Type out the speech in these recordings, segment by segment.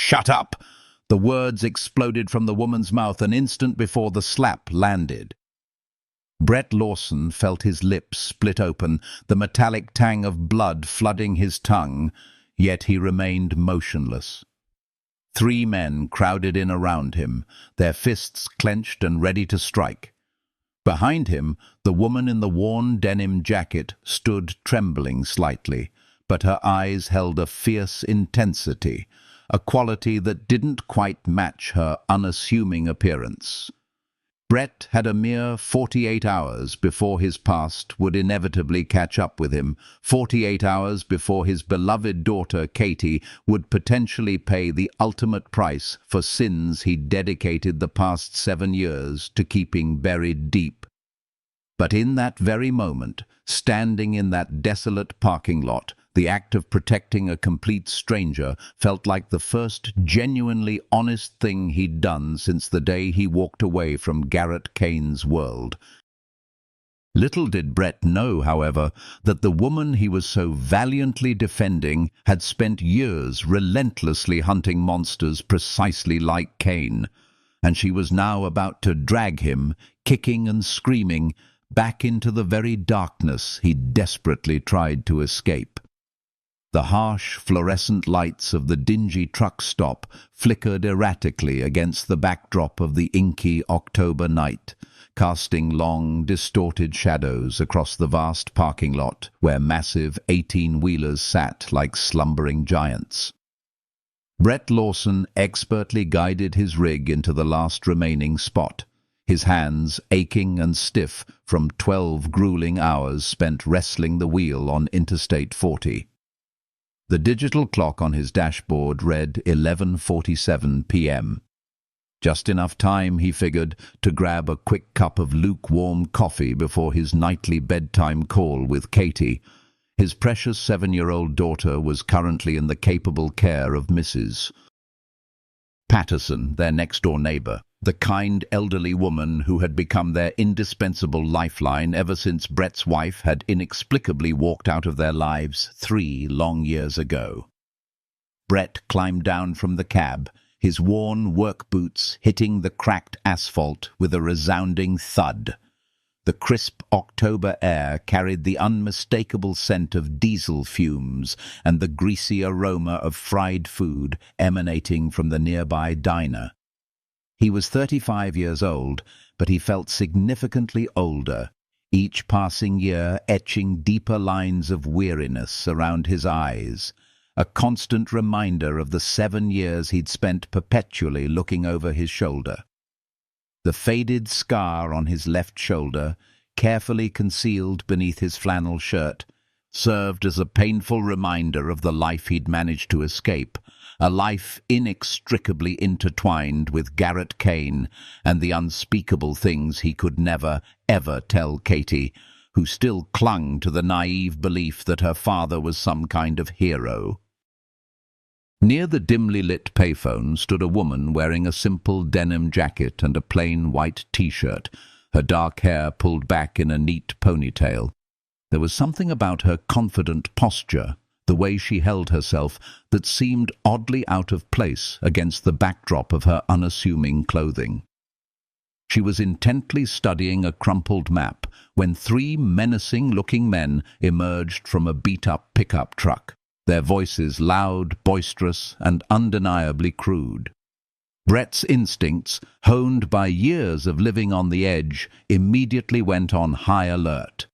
"Shut up!" The words exploded from the woman's mouth an instant before the slap landed. Brett Lawson felt his lips split open, the metallic tang of blood flooding his tongue, yet he remained motionless. 3 men crowded in around him, their fists clenched and ready to strike. Behind him, the woman in the worn denim jacket stood trembling slightly, but her eyes held a fierce intensity, a quality that didn't quite match her unassuming appearance. Brett had a mere 48 hours before his past would inevitably catch up with him, 48 hours before his beloved daughter Katie would potentially pay the ultimate price for sins he'd dedicated the past 7 years to keeping buried deep. But in that very moment, standing in that desolate parking lot, the act of protecting a complete stranger felt like the first genuinely honest thing he'd done since the day he walked away from Garrett Kane's world. Little did Brett know, however, that the woman he was so valiantly defending had spent years relentlessly hunting monsters precisely like Kane, and she was now about to drag him, kicking and screaming, back into the very darkness he'd desperately tried to escape. The harsh, fluorescent lights of the dingy truck stop flickered erratically against the backdrop of the inky October night, casting long, distorted shadows across the vast parking lot where massive 18-wheelers sat like slumbering giants. Brett Lawson expertly guided his rig into the last remaining spot, his hands aching and stiff from 12 grueling hours spent wrestling the wheel on Interstate 40. The digital clock on his dashboard read 11:47 p.m. Just enough time, he figured, to grab a quick cup of lukewarm coffee before his nightly bedtime call with Katie. His precious 7-year-old daughter was currently in the capable care of Mrs. Patterson, their next-door neighbor, the kind elderly woman who had become their indispensable lifeline ever since Brett's wife had inexplicably walked out of their lives 3 long years ago. Brett climbed down from the cab, his worn work boots hitting the cracked asphalt with a resounding thud. The crisp October air carried the unmistakable scent of diesel fumes and the greasy aroma of fried food emanating from the nearby diner. He was 35 years old, but he felt significantly older, each passing year etching deeper lines of weariness around his eyes, a constant reminder of the 7 years he'd spent perpetually looking over his shoulder. The faded scar on his left shoulder, carefully concealed beneath his flannel shirt, served as a painful reminder of the life he'd managed to escape, a life inextricably intertwined with Garrett Kane and the unspeakable things he could never, ever tell Katie, who still clung to the naive belief that her father was some kind of hero. Near the dimly lit payphone stood a woman wearing a simple denim jacket and a plain white t-shirt, her dark hair pulled back in a neat ponytail. There was something about her confident posture, the way she held herself, that seemed oddly out of place against the backdrop of her unassuming clothing. She was intently studying a crumpled map when 3 menacing-looking men emerged from a beat-up pickup truck, their voices loud, boisterous, and undeniably crude. Brett's instincts, honed by years of living on the edge, immediately went on high alert.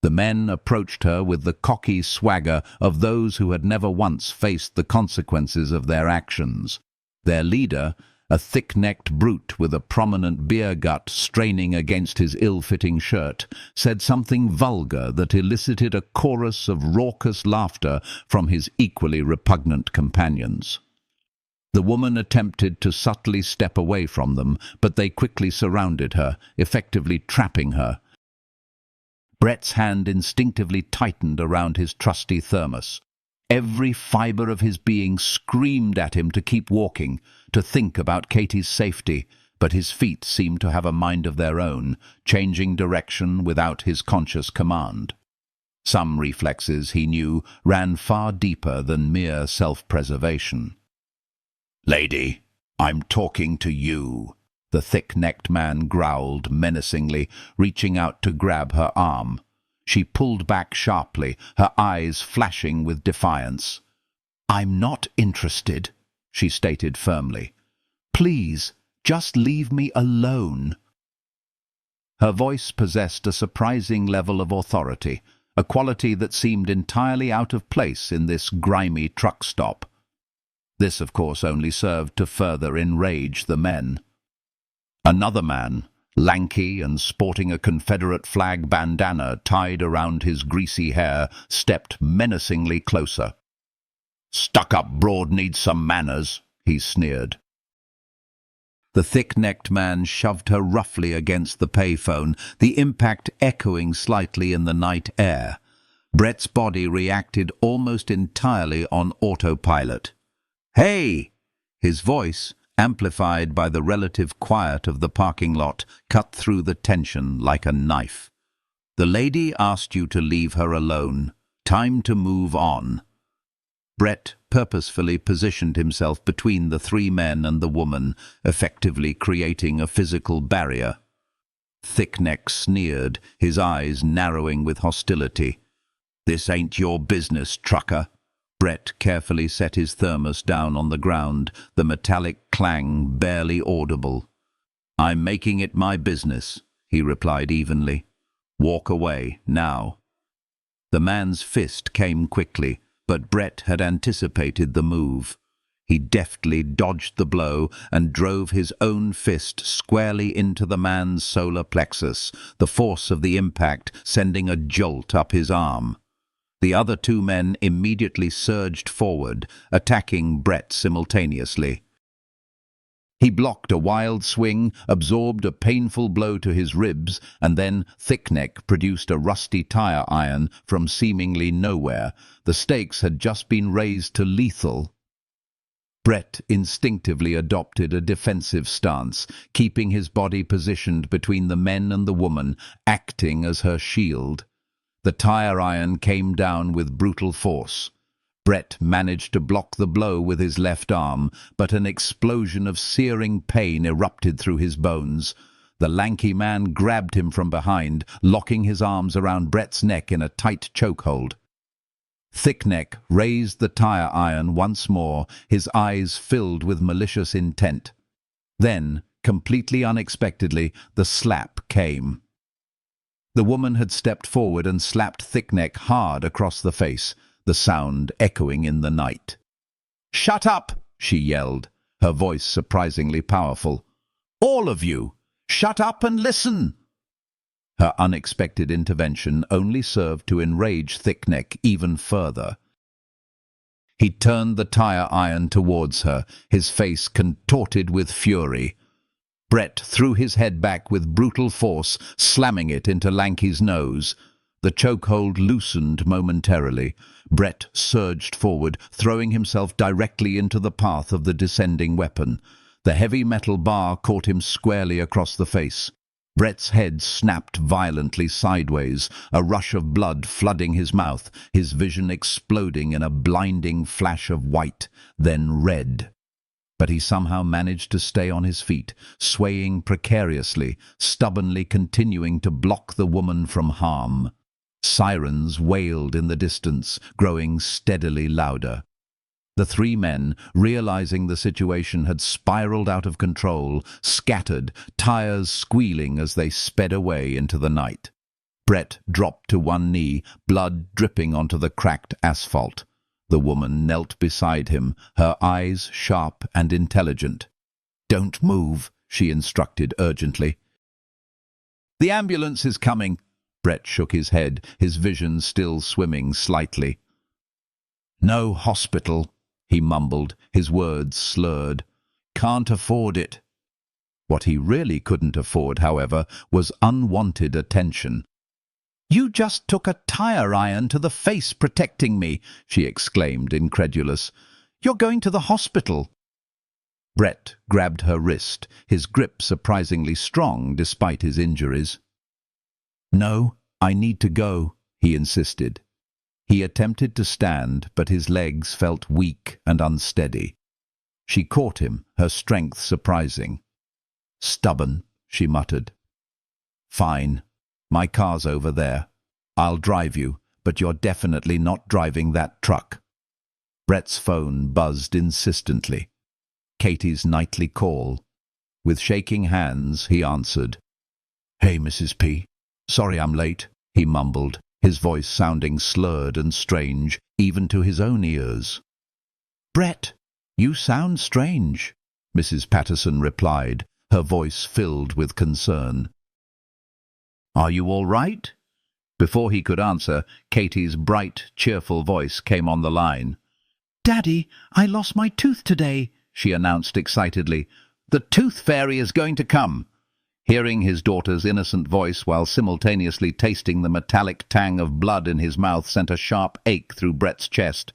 The men approached her with the cocky swagger of those who had never once faced the consequences of their actions. Their leader, a thick-necked brute with a prominent beer gut straining against his ill-fitting shirt, said something vulgar that elicited a chorus of raucous laughter from his equally repugnant companions. The woman attempted to subtly step away from them, but they quickly surrounded her, effectively trapping her. Brett's hand instinctively tightened around his trusty thermos. Every fiber of his being screamed at him to keep walking, to think about Katie's safety, but his feet seemed to have a mind of their own, changing direction without his conscious command. Some reflexes, he knew, ran far deeper than mere self-preservation. Lady, I'm talking to you, the thick-necked man growled menacingly, reaching out to grab her arm. She pulled back sharply, her eyes flashing with defiance. I'm not interested, she stated firmly. Please, just leave me alone. Her voice possessed a surprising level of authority, a quality that seemed entirely out of place in this grimy truck stop. This, of course, only served to further enrage the men. Another man, lanky and sporting a Confederate flag bandana tied around his greasy hair, stepped menacingly closer. "Stuck-up broad needs some manners," he sneered. The thick-necked man shoved her roughly against the payphone, the impact echoing slightly in the night air. Brett's body reacted almost entirely on autopilot. "Hey!" His voice, amplified by the relative quiet of the parking lot, cut through the tension like a knife. "The lady asked you to leave her alone. Time to move on." Brett purposefully positioned himself between the three men and the woman, effectively creating a physical barrier. Thickneck sneered, his eyes narrowing with hostility. "This ain't your business, trucker." Brett carefully set his thermos down on the ground, the metallic clang barely audible. "I'm making it my business," he replied evenly. "Walk away, now." The man's fist came quickly, but Brett had anticipated the move. He deftly dodged the blow and drove his own fist squarely into the man's solar plexus, the force of the impact sending a jolt up his arm. The other two men immediately surged forward, attacking Brett simultaneously. He blocked a wild swing, absorbed a painful blow to his ribs, and then Thickneck produced a rusty tire iron from seemingly nowhere. The stakes had just been raised to lethal. Brett instinctively adopted a defensive stance, keeping his body positioned between the men and the woman, acting as her shield. The tire iron came down with brutal force. Brett managed to block the blow with his left arm, but an explosion of searing pain erupted through his bones. The lanky man grabbed him from behind, locking his arms around Brett's neck in a tight chokehold. Thickneck raised the tire iron once more, his eyes filled with malicious intent. Then, completely unexpectedly, the slap came. The woman had stepped forward and slapped Thickneck hard across the face, the sound echoing in the night. "Shut up!" she yelled, her voice surprisingly powerful. "All of you! Shut up and listen!" Her unexpected intervention only served to enrage Thickneck even further. He turned the tire iron towards her, his face contorted with fury. Brett threw his head back with brutal force, slamming it into Lanky's nose. The chokehold loosened momentarily. Brett surged forward, throwing himself directly into the path of the descending weapon. The heavy metal bar caught him squarely across the face. Brett's head snapped violently sideways, a rush of blood flooding his mouth, his vision exploding in a blinding flash of white, then red. But he somehow managed to stay on his feet, swaying precariously, stubbornly continuing to block the woman from harm. Sirens wailed in the distance, growing steadily louder. The three men, realizing the situation had spiraled out of control, scattered, tires squealing as they sped away into the night. Brett dropped to one knee, blood dripping onto the cracked asphalt. The woman knelt beside him, her eyes sharp and intelligent. "Don't move," she instructed urgently. "The ambulance is coming." Brett shook his head, his vision still swimming slightly. "No hospital," he mumbled, his words slurred. "Can't afford it." What he really couldn't afford, however, was unwanted attention. "You just took a tire iron to the face protecting me," she exclaimed, incredulous. "You're going to the hospital." Brett grabbed her wrist, his grip surprisingly strong despite his injuries. "No, I need to go," he insisted. He attempted to stand, but his legs felt weak and unsteady. She caught him, her strength surprising. "Stubborn," she muttered. "Fine. My car's over there. I'll drive you, but you're definitely not driving that truck." Brett's phone buzzed insistently. Katie's nightly call. With shaking hands, he answered. "Hey, Mrs. P. Sorry I'm late," he mumbled, his voice sounding slurred and strange, even to his own ears. "Brett, you sound strange," Mrs. Patterson replied, her voice filled with concern. "Are you all right?" Before he could answer, Katie's bright, cheerful voice came on the line. "Daddy, I lost my tooth today," she announced excitedly. "The tooth fairy is going to come." Hearing his daughter's innocent voice while simultaneously tasting the metallic tang of blood in his mouth sent a sharp ache through Brett's chest.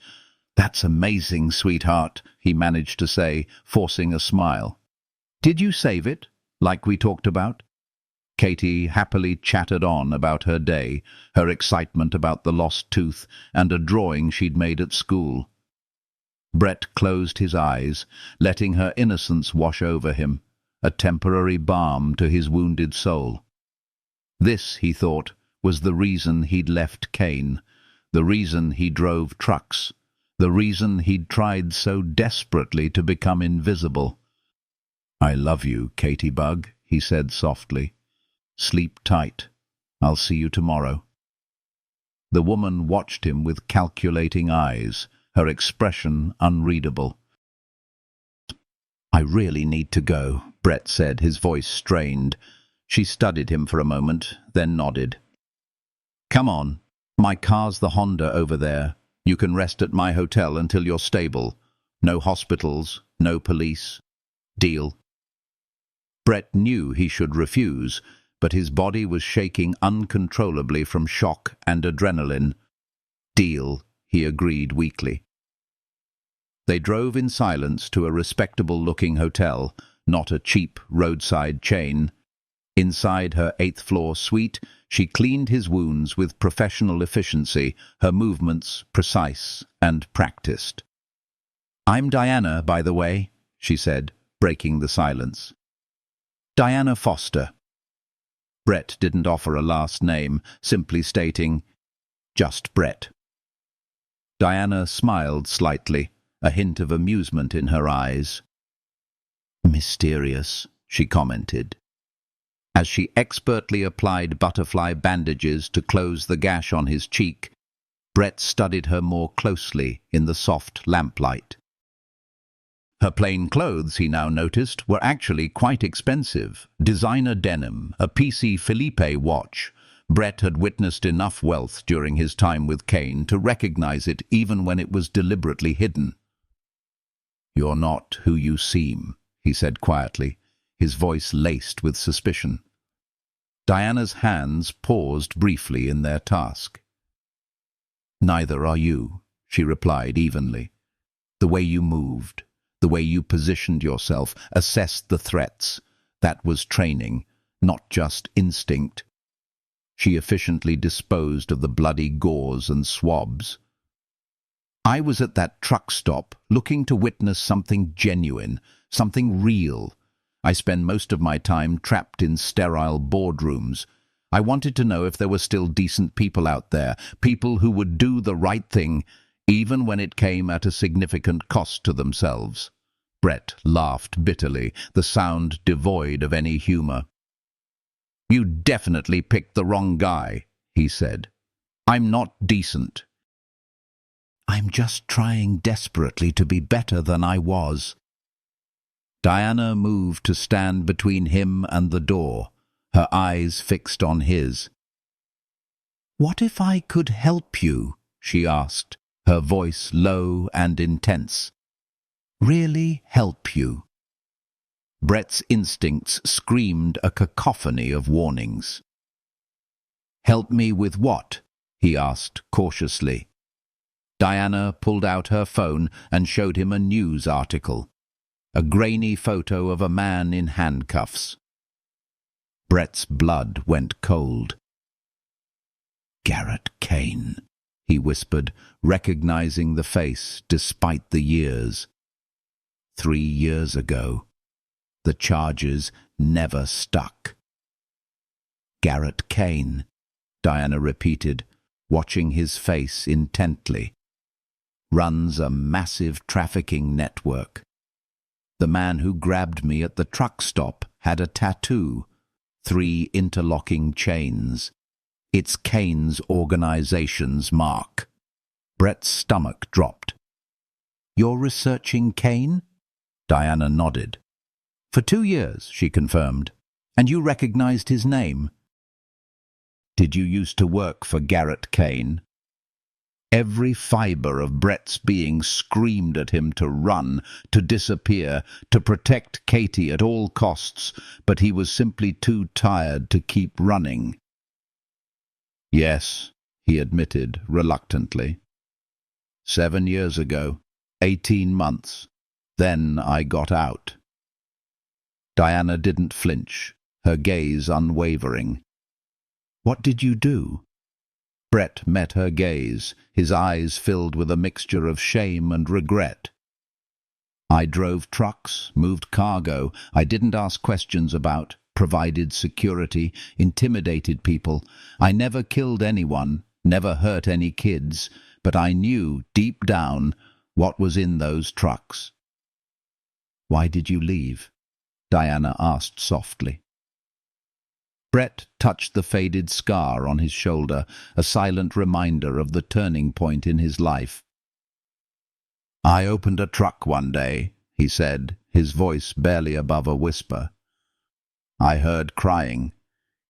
"That's amazing, sweetheart," he managed to say, forcing a smile. "Did you save it, like we talked about?" Katie happily chattered on about her day, her excitement about the lost tooth, and a drawing she'd made at school. Brett closed his eyes, letting her innocence wash over him, a temporary balm to his wounded soul. This, he thought, was the reason he'd left Kane, the reason he drove trucks, the reason he'd tried so desperately to become invisible. "I love you, Katie Bug," he said softly. "Sleep tight. I'll see you tomorrow." The woman watched him with calculating eyes, her expression unreadable. "I really need to go," Brett said, his voice strained. She studied him for a moment, then nodded. "Come on. My car's the Honda over there. You can rest at my hotel until you're stable. No hospitals, no police. Deal?" Brett knew he should refuse, but his body was shaking uncontrollably from shock and adrenaline. "Deal," he agreed weakly. They drove in silence to a respectable-looking hotel, not a cheap roadside chain. Inside her 8th-floor suite, she cleaned his wounds with professional efficiency, her movements precise and practiced. "I'm Diana, by the way," she said, breaking the silence. "Diana Foster." Brett didn't offer a last name, simply stating, "Just Brett." Diana smiled slightly, a hint of amusement in her eyes. "Mysterious," she commented. As she expertly applied butterfly bandages to close the gash on his cheek, Brett studied her more closely in the soft lamplight. Her plain clothes, he now noticed, were actually quite expensive. Designer denim, a PC Philippe watch. Brett had witnessed enough wealth during his time with Kane to recognize it even when it was deliberately hidden. "You're not who you seem," he said quietly, his voice laced with suspicion. Diana's hands paused briefly in their task. "Neither are you," she replied evenly. "The way you moved, the way you positioned yourself, assessed the threats, that was training, not just instinct." She efficiently disposed of the bloody gauze and swabs. "I was at that truck stop, looking to witness something genuine, something real. I spend most of my time trapped in sterile boardrooms. I wanted to know if there were still decent people out there, people who would do the right thing, even when it came at a significant cost to themselves." Brett laughed bitterly, the sound devoid of any humor. "You definitely picked the wrong guy," he said. "I'm not decent." "I'm just trying desperately to be better than I was." Diana moved to stand between him and the door, her eyes fixed on his. "What if I could help you?" she asked, her voice low and intense. "Really help you?" Brett's instincts screamed a cacophony of warnings. "Help me with what?" he asked cautiously. Diana pulled out her phone and showed him a news article, a grainy photo of a man in handcuffs. Brett's blood went cold. "Garrett Kane," he whispered, recognizing the face despite the years. 3 years ago. The charges never stuck. Garrett Kane, Diana repeated, watching his face intently. Runs a massive trafficking network. The man who grabbed me at the truck stop had a tattoo, 3 interlocking chains. It's Kane's organization's mark. Brett's stomach dropped. You're researching Kane? Diana nodded. For 2 years, she confirmed. And you recognized his name? Did you used to work for Garrett Kane? Every fibre of Brett's being screamed at him to run, to disappear, to protect Katie at all costs, but he was simply too tired to keep running. Yes, he admitted reluctantly. 7 years ago, 18 months. Then I got out. Diana didn't flinch, her gaze unwavering. What did you do? Brett met her gaze, his eyes filled with a mixture of shame and regret. I drove trucks, moved cargo. I didn't ask questions about, provided security, intimidated people. I never killed anyone, never hurt any kids, but I knew deep down what was in those trucks. Why did you leave? Diana asked softly. Brett touched the faded scar on his shoulder, a silent reminder of the turning point in his life. I opened a truck one day, he said, his voice barely above a whisper. I heard crying.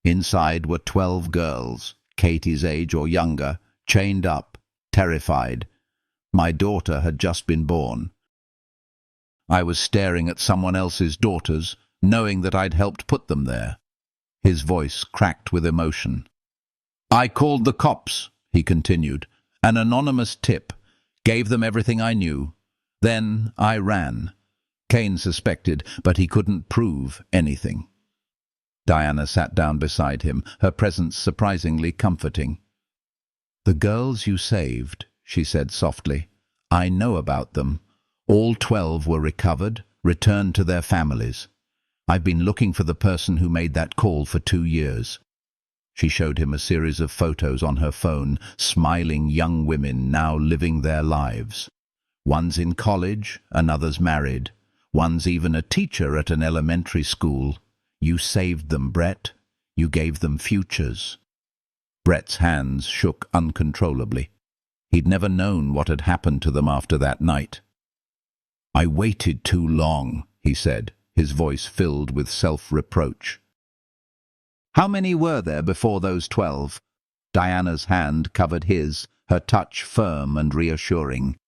Inside were 12 girls, Katie's age or younger, chained up, terrified. My daughter had just been born. I was staring at someone else's daughters, knowing that I'd helped put them there. His voice cracked with emotion. I called the cops, he continued. An anonymous tip. Gave them everything I knew. Then I ran. Kane suspected, but he couldn't prove anything. Diana sat down beside him, her presence surprisingly comforting. The girls you saved, she said softly. I know about them. All 12 were recovered, returned to their families. I've been looking for the person who made that call for 2 years. She showed him a series of photos on her phone, smiling young women now living their lives. One's in college, another's married. One's even a teacher at an elementary school. You saved them, Brett. You gave them futures. Brett's hands shook uncontrollably. He'd never known what had happened to them after that night. I waited too long, he said, his voice filled with self-reproach. How many were there before those 12? Diana's hand covered his, her touch firm and reassuring.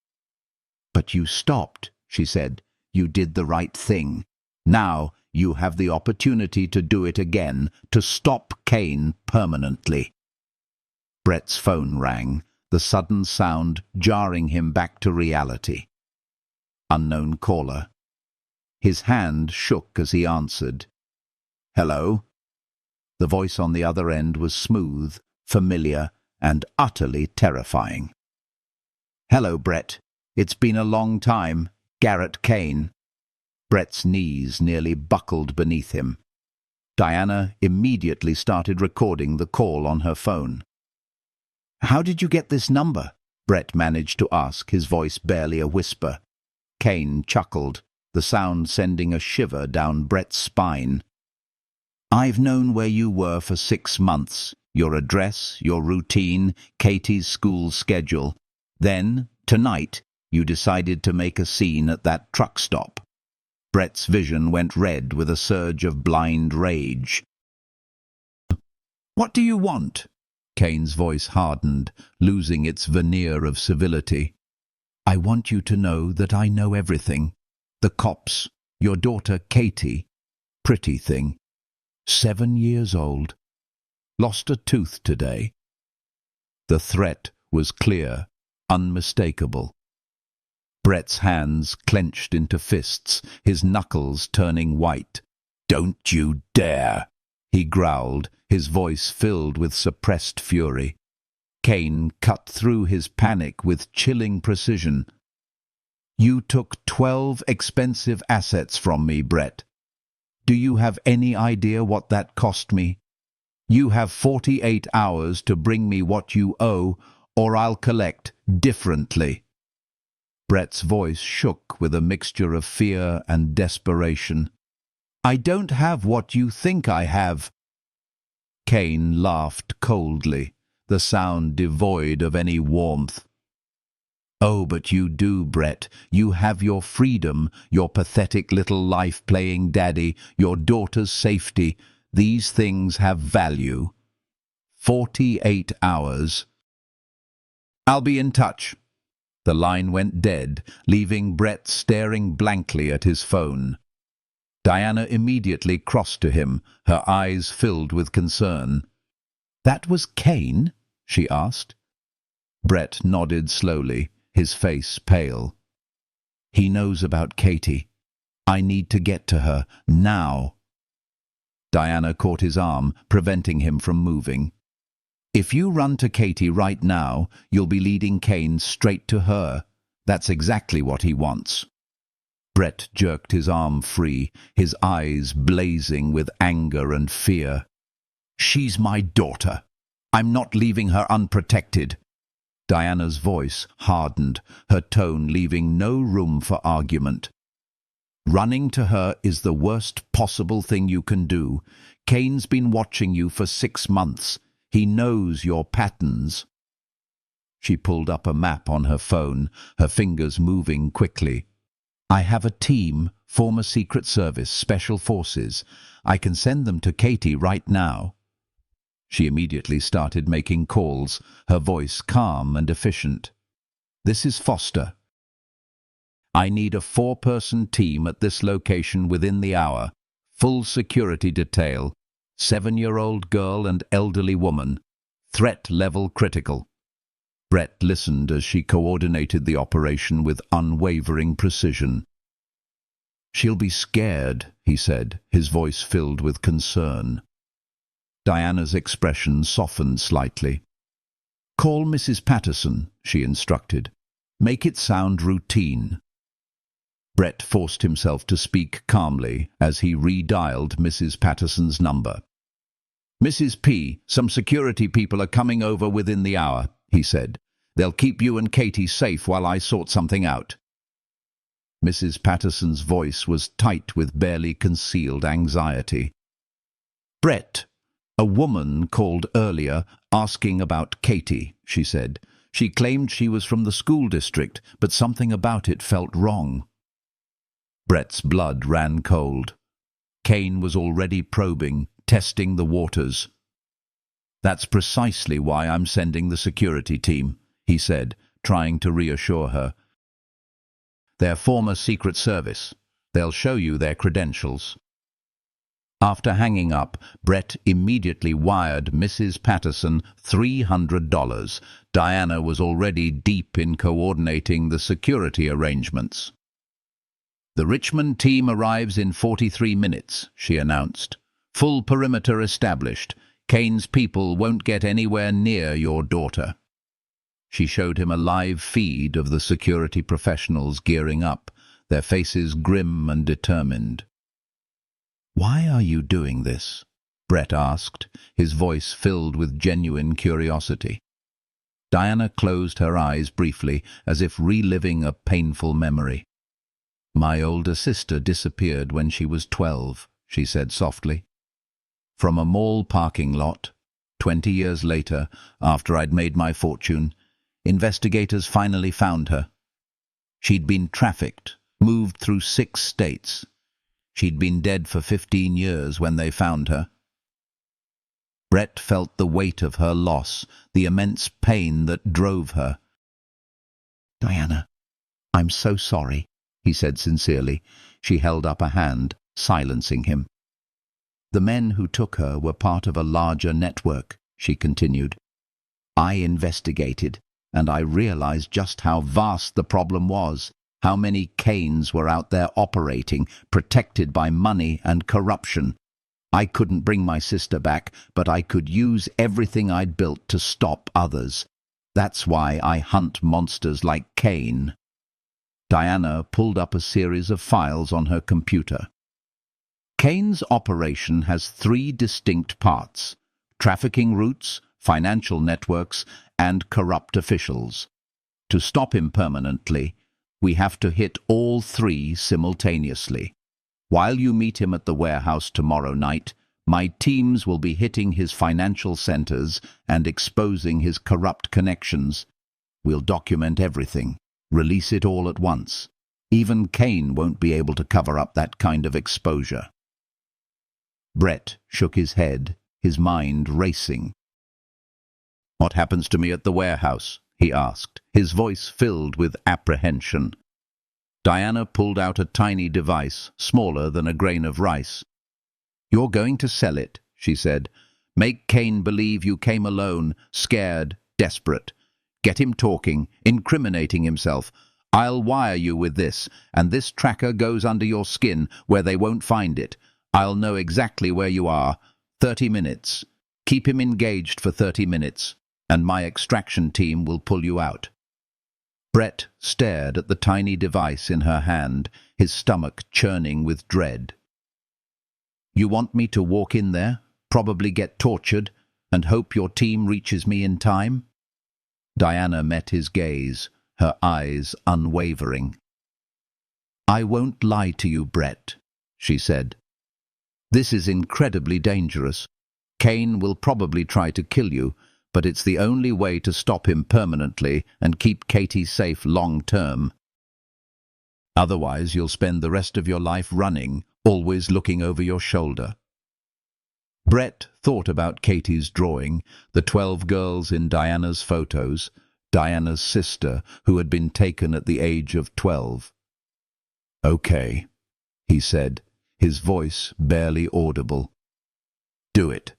But you stopped, she said. You did the right thing. Now you have the opportunity to do it again, to stop Kane permanently. Brett's phone rang, the sudden sound jarring him back to reality. Unknown caller. His hand shook as he answered. Hello? The voice on the other end was smooth, familiar, and utterly terrifying. Hello, Brett. It's been a long time. Garrett Kane. Brett's knees nearly buckled beneath him. Diana immediately started recording the call on her phone. How did you get this number? Brett managed to ask, his voice barely a whisper. Kane chuckled, the sound sending a shiver down Brett's spine. I've known where you were for 6 months, your address, your routine, Katie's school schedule. Then, tonight, you decided to make a scene at that truck stop. Brett's vision went red with a surge of blind rage. What do you want? Kane's voice hardened, losing its veneer of civility. I want you to know that I know everything. The cops, your daughter Katie, pretty thing, 7 years old, lost a tooth today. The threat was clear, unmistakable. Brett's hands clenched into fists, his knuckles turning white. Don't you dare, he growled, his voice filled with suppressed fury. Kane cut through his panic with chilling precision. You took 12 expensive assets from me, Brett. Do you have any idea what that cost me? You have 48 hours to bring me what you owe, or I'll collect differently." Brett's voice shook with a mixture of fear and desperation. "I don't have what you think I have." Kane laughed coldly, the sound devoid of any warmth. "Oh, but you do, Brett. You have your freedom, your pathetic little life playing daddy, your daughter's safety. These things have value. 48 hours. I'll be in touch." The line went dead, leaving Brett staring blankly at his phone. Diana immediately crossed to him, her eyes filled with concern. "That was Kane?" she asked. Brett nodded slowly, his face pale. "He knows about Katie. I need to get to her, now." Diana caught his arm, preventing him from moving. "If you run to Katie right now, you'll be leading Kane straight to her. That's exactly what he wants." Brett jerked his arm free, his eyes blazing with anger and fear. "She's my daughter. I'm not leaving her unprotected." Diana's voice hardened, her tone leaving no room for argument. "Running to her is the worst possible thing you can do. Kane's been watching you for 6 months. He knows your patterns." She pulled up a map on her phone, her fingers moving quickly. "I have a team, former Secret Service, Special Forces. I can send them to Katie right now." She immediately started making calls, her voice calm and efficient. "This is Foster. I need a 4-person team at this location within the hour. Full security detail. 7-year-old girl and elderly woman. Threat level critical." Brett listened as she coordinated the operation with unwavering precision. "She'll be scared," he said, his voice filled with concern. Diana's expression softened slightly. "Call Mrs. Patterson," she instructed. "Make it sound routine." Brett forced himself to speak calmly as he redialed Mrs. Patterson's number. "Mrs. P, some security people are coming over within the hour," he said. "They'll keep you and Katie safe while I sort something out." Mrs. Patterson's voice was tight with barely concealed anxiety. "Brett, a woman called earlier asking about Katie," she said. "She claimed she was from the school district, but something about it felt wrong." Brett's blood ran cold. Kane was already probing, testing the waters. "That's precisely why I'm sending the security team," he said, trying to reassure her. "They're former Secret Service. They'll show you their credentials." After hanging up, Brett immediately wired Mrs. Patterson $300. Diana was already deep in coordinating the security arrangements. "The Richmond team arrives in 43 minutes, she announced. "Full perimeter established. Kane's people won't get anywhere near your daughter." She showed him a live feed of the security professionals gearing up, their faces grim and determined. "Why are you doing this?" Brett asked, his voice filled with genuine curiosity. Diana closed her eyes briefly, as if reliving a painful memory. "My older sister disappeared when she was 12, she said softly. "From a mall parking lot, 20 years later, after I'd made my fortune, investigators finally found her. She'd been trafficked, moved through 6 states. She'd been dead for 15 years when they found her." Brett felt the weight of her loss, the immense pain that drove her. "Diana, I'm so sorry," he said sincerely. She held up a hand, silencing him. "The men who took her were part of a larger network," she continued. "I investigated, and I realized just how vast the problem was. How many Kanes were out there operating, protected by money and corruption. I couldn't bring my sister back, but I could use everything I'd built to stop others. That's why I hunt monsters like Kane." Diana pulled up a series of files on her computer. Kane's operation has 3 distinct parts: trafficking routes, financial networks, and corrupt officials. To stop him permanently, we have to hit all 3 simultaneously. While you meet him at the warehouse tomorrow night, my teams will be hitting his financial centers and exposing his corrupt connections. We'll document everything, release it all at once. Even Kane won't be able to cover up that kind of exposure. Brett shook his head, his mind racing. "What happens to me at the warehouse?" he asked, his voice filled with apprehension. Diana pulled out a tiny device, smaller than a grain of rice. "You're going to sell it," she said. "Make Kane believe you came alone, scared, desperate. Get him talking, incriminating himself. I'll wire you with this, and this tracker goes under your skin where they won't find it. I'll know exactly where you are. 30 minutes. Keep him engaged for 30 minutes, and my extraction team will pull you out." Brett stared at the tiny device in her hand, his stomach churning with dread. "You want me to walk in there, probably get tortured, and hope your team reaches me in time?" Diana met his gaze, her eyes unwavering. "I won't lie to you, Brett," she said. "This is incredibly dangerous. Kane will probably try to kill you, but it's the only way to stop him permanently and keep Katie safe long-term. Otherwise, you'll spend the rest of your life running, always looking over your shoulder." Brett thought about Katie's drawing, the 12 girls in Diana's photos, Diana's sister, who had been taken at the age of 12. "Okay," he said, his voice barely audible. "Do it."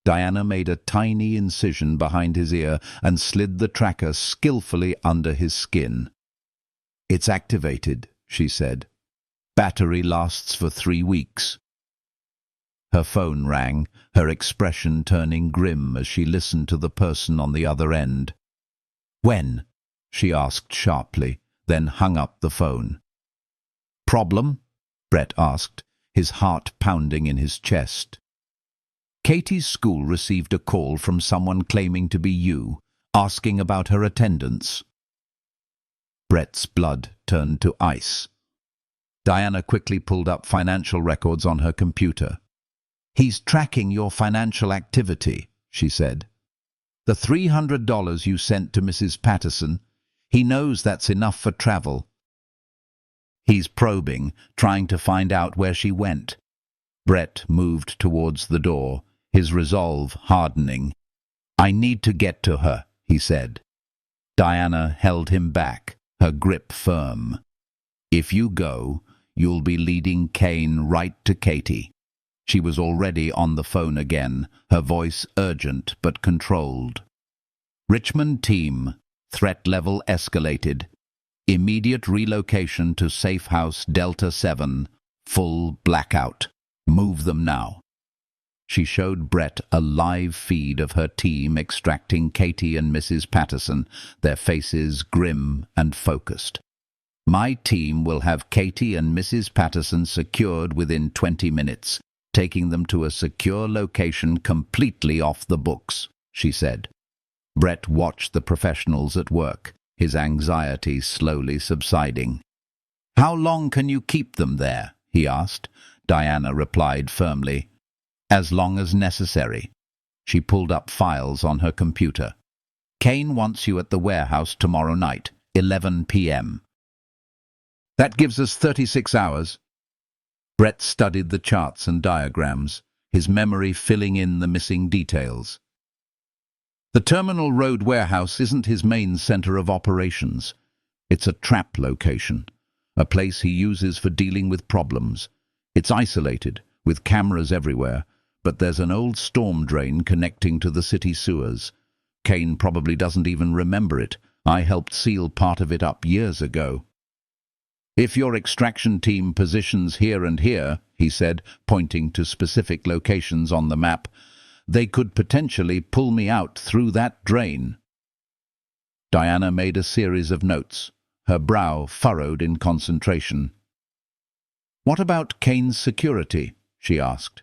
Diana made a tiny incision behind his ear and slid the tracker skillfully under his skin. "It's activated," she said. "Battery lasts for 3 weeks." Her phone rang, her expression turning grim as she listened to the person on the other end. "When?" she asked sharply, then hung up the phone. "Problem?" Brett asked, his heart pounding in his chest. "Katie's school received a call from someone claiming to be you, asking about her attendance." Brett's blood turned to ice. Diana quickly pulled up financial records on her computer. "He's tracking your financial activity," she said. "The $300 you sent to Mrs. Patterson, he knows that's enough for travel. He's probing, trying to find out where she went." Brett moved towards the door, his resolve hardening. "I need to get to her," he said. Diana held him back, her grip firm. "If you go, you'll be leading Kane right to Katie." She was already on the phone again, her voice urgent but controlled. "Richmond team, threat level escalated. Immediate relocation to Safe House Delta 7, full blackout. Move them now." She showed Brett a live feed of her team extracting Katie and Mrs. Patterson, their faces grim and focused. "My team will have Katie and Mrs. Patterson secured within 20 minutes, taking them to a secure location completely off the books," she said. Brett watched the professionals at work, his anxiety slowly subsiding. "How long can you keep them there?" he asked. Diana replied firmly, "As long as necessary." She pulled up files on her computer. "Kane wants you at the warehouse tomorrow night, 11 p.m. "That gives us 36 hours. Brett studied the charts and diagrams, his memory filling in the missing details. The Terminal Road warehouse isn't his main center of operations. It's a trap location, a place he uses for dealing with problems. It's isolated, with cameras everywhere, but there's an old storm drain connecting to the city sewers. Kane probably doesn't even remember it. I helped seal part of it up years ago. "If your extraction team positions here and here," he said, pointing to specific locations on the map, "they could potentially pull me out through that drain." Diana made a series of notes, her brow furrowed in concentration. "What about Kane's security?" she asked.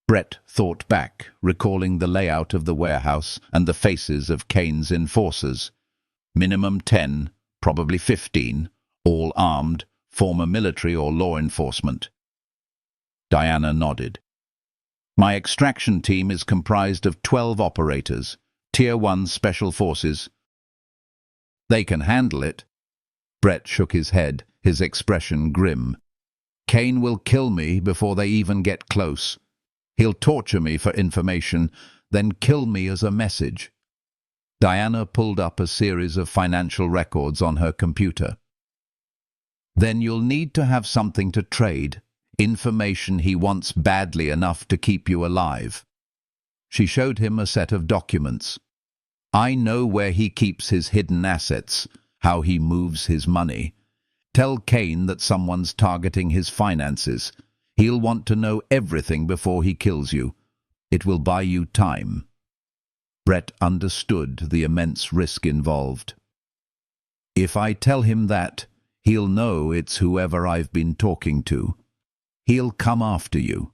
Brett thought back, recalling the layout of the warehouse and the faces of Kane's enforcers. Minimum 10, probably 15, all armed, former military or law enforcement. Diana nodded. "My extraction team is comprised of 12 operators, Tier 1 Special Forces. They can handle it." Brett shook his head, his expression grim. "Kane will kill me before they even get close. He'll torture me for information, then kill me as a message." Diana pulled up a series of financial records on her computer. "Then you'll need to have something to trade, information he wants badly enough to keep you alive." She showed him a set of documents. "I know where he keeps his hidden assets, how he moves his money. Tell Kane that someone's targeting his finances. He'll want to know everything before he kills you. It will buy you time." Brett understood the immense risk involved. "If I tell him that, he'll know it's whoever I've been talking to. He'll come after you."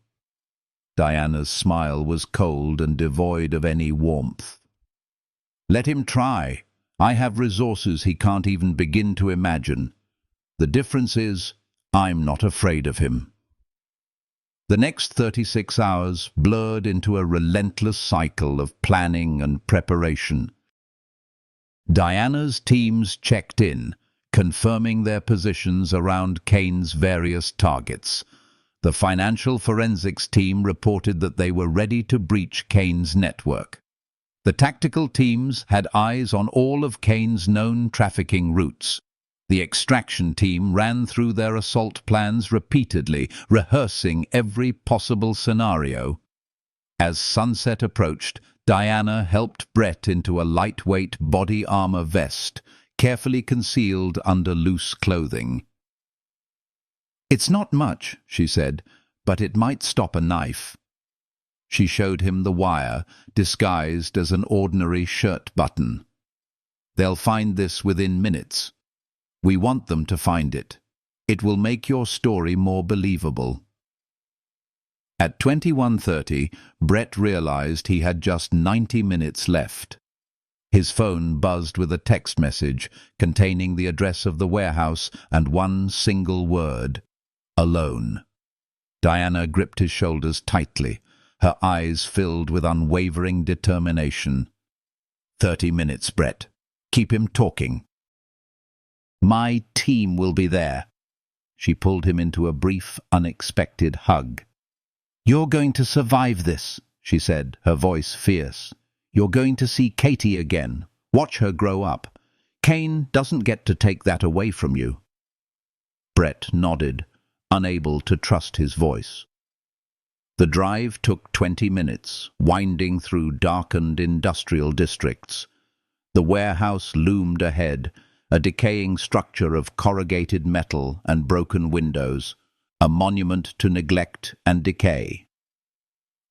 Diana's smile was cold and devoid of any warmth. "Let him try. I have resources he can't even begin to imagine. The difference is, I'm not afraid of him." The next 36 hours blurred into a relentless cycle of planning and preparation. Diana's teams checked in, confirming their positions around Kane's various targets. The financial forensics team reported that they were ready to breach Kane's network. The tactical teams had eyes on all of Kane's known trafficking routes. The extraction team ran through their assault plans repeatedly, rehearsing every possible scenario. As sunset approached, Diana helped Brett into a lightweight body armor vest, carefully concealed under loose clothing. "It's not much," she said, "but it might stop a knife." She showed him the wire, disguised as an ordinary shirt button. "They'll find this within minutes. We want them to find it. It will make your story more believable." At 21:30, Brett realized he had just 90 minutes left. His phone buzzed with a text message containing the address of the warehouse and one single word: alone. Diana gripped his shoulders tightly, her eyes filled with unwavering determination. 30 minutes, Brett. Keep him talking." "My team will be there." She pulled him into a brief, unexpected hug. "You're going to survive this," she said, her voice fierce. "You're going to see Katie again. Watch her grow up. Kane doesn't get to take that away from you." Brett nodded, unable to trust his voice. The drive took 20 minutes, winding through darkened industrial districts. The warehouse loomed ahead, a decaying structure of corrugated metal and broken windows, a monument to neglect and decay.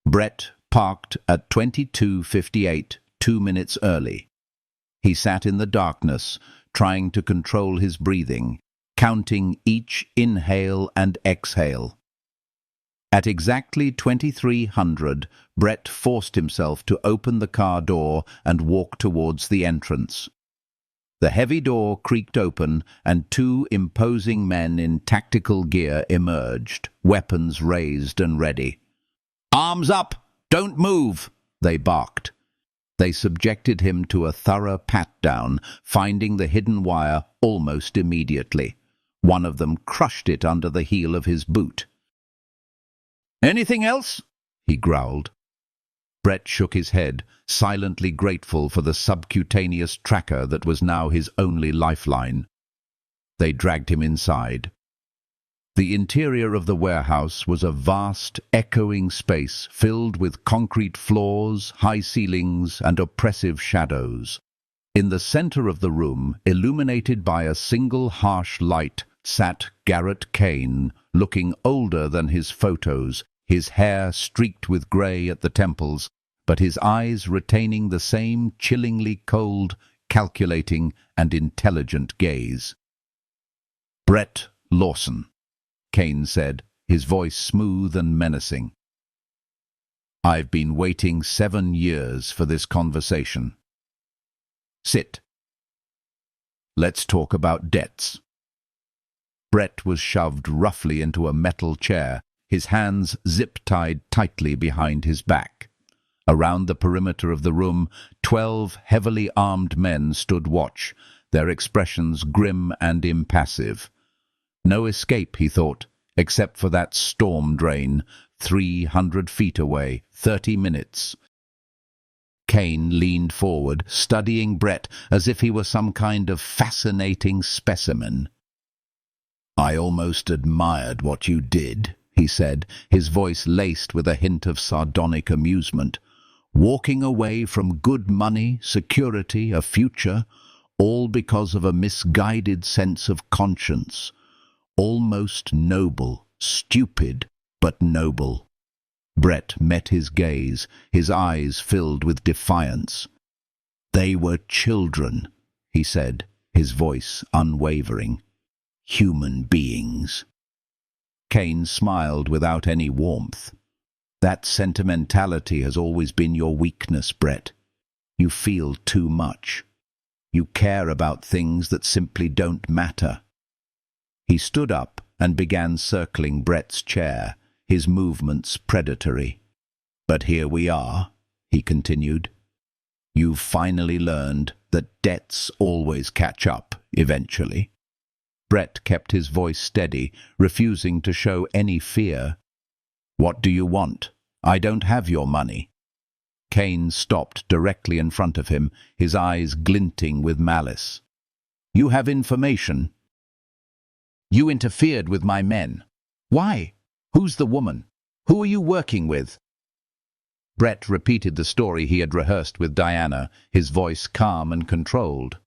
Brett parked at 22:58, 2 minutes early. He sat in the darkness, trying to control his breathing, counting each inhale and exhale. At exactly 2300, Brett forced himself to open the car door and walk towards the entrance. The heavy door creaked open, and 2 imposing men in tactical gear emerged, weapons raised and ready. "Arms up! Don't move!" they barked. They subjected him to a thorough pat-down, finding the hidden wire almost immediately. One of them crushed it under the heel of his boot. "Anything else?" he growled. Brett shook his head, silently grateful for the subcutaneous tracker that was now his only lifeline. They dragged him inside. The interior of the warehouse was a vast, echoing space filled with concrete floors, high ceilings, and oppressive shadows. In the center of the room, illuminated by a single harsh light, sat Garrett Kane, looking older than his photos, his hair streaked with grey at the temples, but his eyes retaining the same chillingly cold, calculating and intelligent gaze. "Brett Lawson," Kane said, his voice smooth and menacing. "I've been waiting 7 years for this conversation. Sit. Let's talk about debts." Brett was shoved roughly into a metal chair, his hands zip-tied tightly behind his back. Around the perimeter of the room, 12 heavily armed men stood watch, their expressions grim and impassive. No escape, he thought, except for that storm drain, 300 feet away, 30 minutes. Kane leaned forward, studying Brett as if he were some kind of fascinating specimen. "I almost admired what you did," he said, his voice laced with a hint of sardonic amusement. "Walking away from good money, security, a future, all because of a misguided sense of conscience. Almost noble, stupid, but noble." Brett met his gaze, his eyes filled with defiance. "They were children," he said, his voice unwavering. "Human beings." Kane smiled without any warmth. "That sentimentality has always been your weakness, Brett. You feel too much. You care about things that simply don't matter." He stood up and began circling Brett's chair, his movements predatory. "But here we are," he continued. "You've finally learned that debts always catch up, eventually." Brett kept his voice steady, refusing to show any fear. "What do you want? I don't have your money." Kane stopped directly in front of him, his eyes glinting with malice. "You have information. You interfered with my men. Why? Who's the woman? Who are you working with?" Brett repeated the story he had rehearsed with Diana, his voice calm and controlled.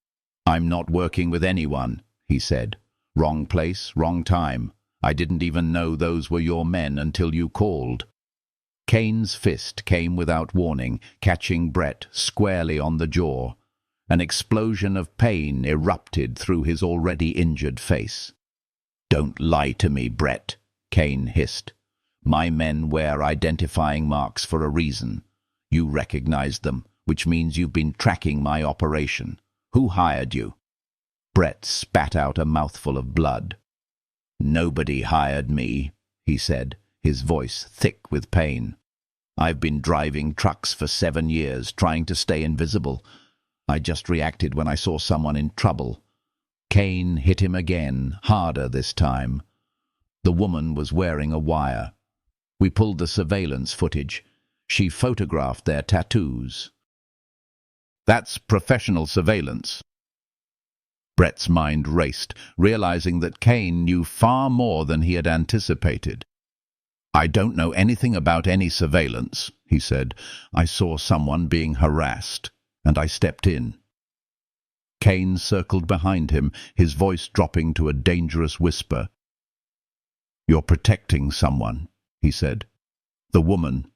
"I'm not working with anyone," he said. "Wrong place, wrong time. I didn't even know those were your men until you called." Kane's fist came without warning, catching Brett squarely on the jaw. An explosion of pain erupted through his already injured face. "Don't lie to me, Brett," Kane hissed. "My men wear identifying marks for a reason. You recognized them, which means you've been tracking my operation. Who hired you?" Brett spat out a mouthful of blood. "Nobody hired me," he said, his voice thick with pain. "I've been driving trucks for 7 years, trying to stay invisible. I just reacted when I saw someone in trouble." Kane hit him again, harder this time. The woman was wearing a wire. "We pulled the surveillance footage. She photographed their tattoos." "That's professional surveillance." Brett's mind raced, realizing that Kane knew far more than he had anticipated. "I don't know anything about any surveillance," he said. "I saw someone being harassed, and I stepped in." Kane circled behind him, his voice dropping to a dangerous whisper. "You're protecting someone," he said. "The woman.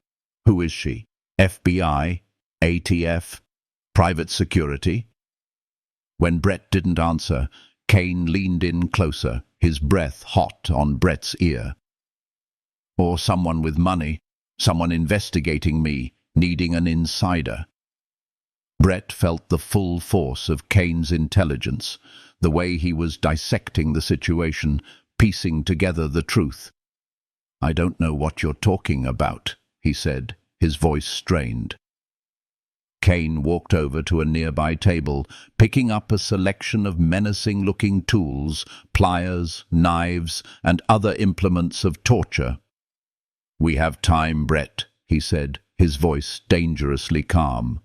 Who is she? FBI? ATF? Private security?" When Brett didn't answer, Kane leaned in closer, his breath hot on Brett's ear. "Or someone with money, someone investigating me, needing an insider." Brett felt the full force of Kane's intelligence, the way he was dissecting the situation, piecing together the truth. "I don't know what you're talking about," he said, his voice strained. Kane walked over to a nearby table, picking up a selection of menacing-looking tools, pliers, knives, and other implements of torture. "We have time, Brett," he said, his voice dangerously calm.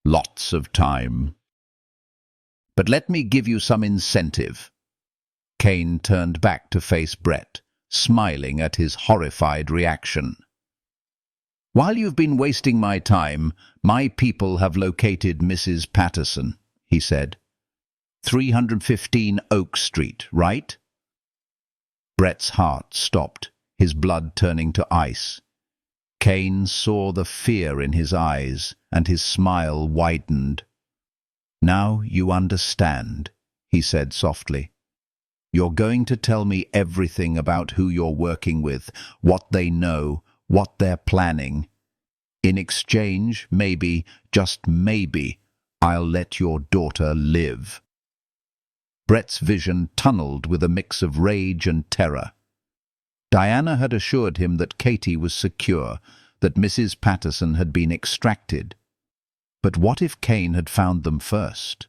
"Lots of time. But let me give you some incentive." Kane turned back to face Brett, smiling at his horrified reaction. "While you've been wasting my time, my people have located Mrs. Patterson," he said. 315 Oak Street, right?" Brett's heart stopped, his blood turning to ice. Kane saw the fear in his eyes, and his smile widened. "Now you understand," he said softly. "You're going to tell me everything about who you're working with, what they know, what they're planning. In exchange, maybe, just maybe, I'll let your daughter live." Brett's vision tunneled with a mix of rage and terror. Diana had assured him that Katie was secure, that Mrs. Patterson had been extracted. But what if Kane had found them first?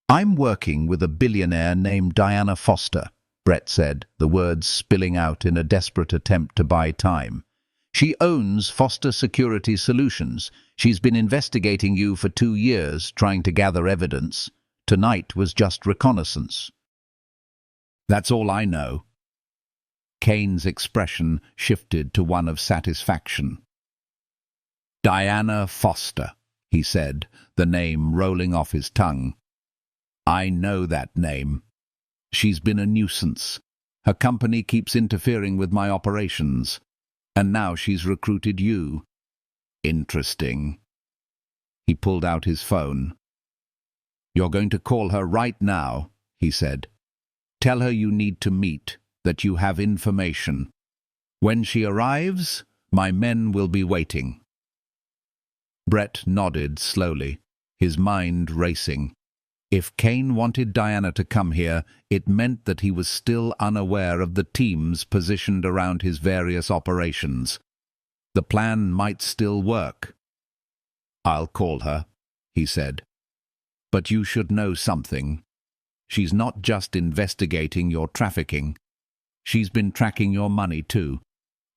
"I'm working with a billionaire named Diana Foster," Brett said, the words spilling out in a desperate attempt to buy time. "She owns Foster Security Solutions. She's been investigating you for 2 years, trying to gather evidence. Tonight was just reconnaissance." "That's all I know." Kane's expression shifted to one of satisfaction. "Diana Foster," he said, the name rolling off his tongue. "I know that name. She's been a nuisance. Her company keeps interfering with my operations. And now she's recruited you. Interesting." He pulled out his phone. "You're going to call her right now," he said. "Tell her you need to meet, that you have information. When she arrives, my men will be waiting." Brett nodded slowly, his mind racing. If Kane wanted Diana to come here, it meant that he was still unaware of the teams positioned around his various operations. The plan might still work. "I'll call her," he said. "But you should know something. She's not just investigating your trafficking. She's been tracking your money too.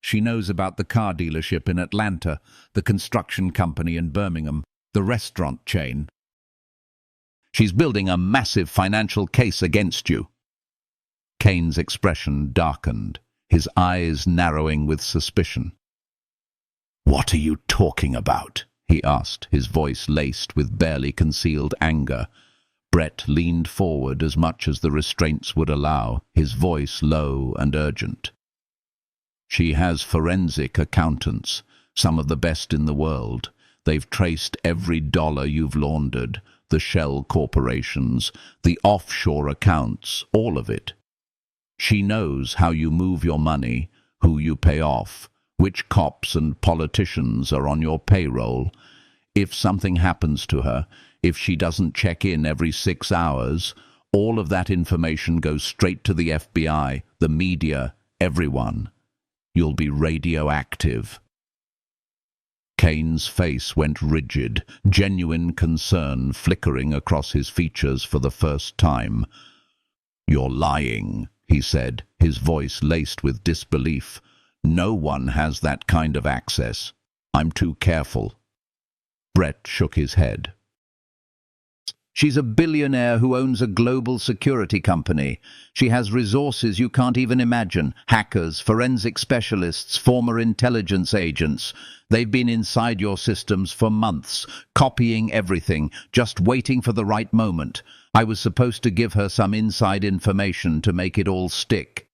She knows about the car dealership in Atlanta, the construction company in Birmingham, the restaurant chain. She's building a massive financial case against you." Kane's expression darkened, his eyes narrowing with suspicion. "What are you talking about?" he asked, his voice laced with barely concealed anger. Brett leaned forward as much as the restraints would allow, his voice low and urgent. "She has forensic accountants, some of the best in the world. They've traced every dollar you've laundered, the shell corporations, the offshore accounts, all of it. She knows how you move your money, who you pay off, which cops and politicians are on your payroll. If something happens to her, if she doesn't check in every 6 hours, all of that information goes straight to the FBI, the media, everyone. You'll be radioactive." Kane's face went rigid, genuine concern flickering across his features for the first time. "You're lying," he said, his voice laced with disbelief. "No one has that kind of access. I'm too careful." Brett shook his head. "She's a billionaire who owns a global security company. She has resources you can't even imagine. Hackers, forensic specialists, former intelligence agents. They've been inside your systems for months, copying everything, just waiting for the right moment. I was supposed to give her some inside information to make it all stick."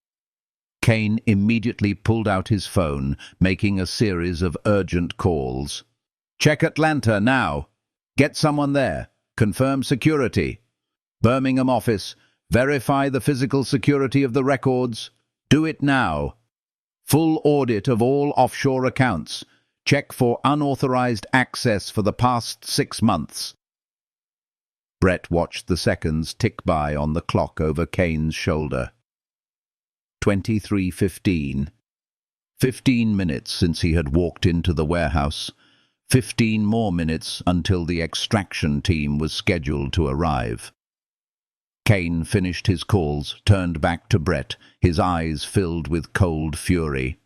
Kane immediately pulled out his phone, making a series of urgent calls. "Check Atlanta now. Get someone there. Confirm security. Birmingham office. Verify the physical security of the records. Do it now. Full audit of all offshore accounts. Check for unauthorized access for the past 6 months." Brett watched the seconds tick by on the clock over Kane's shoulder. 23:15. 15 minutes since he had walked into the warehouse. 15 more minutes until the extraction team was scheduled to arrive. Kane finished his calls, turned back to Brett, his eyes filled with cold fury.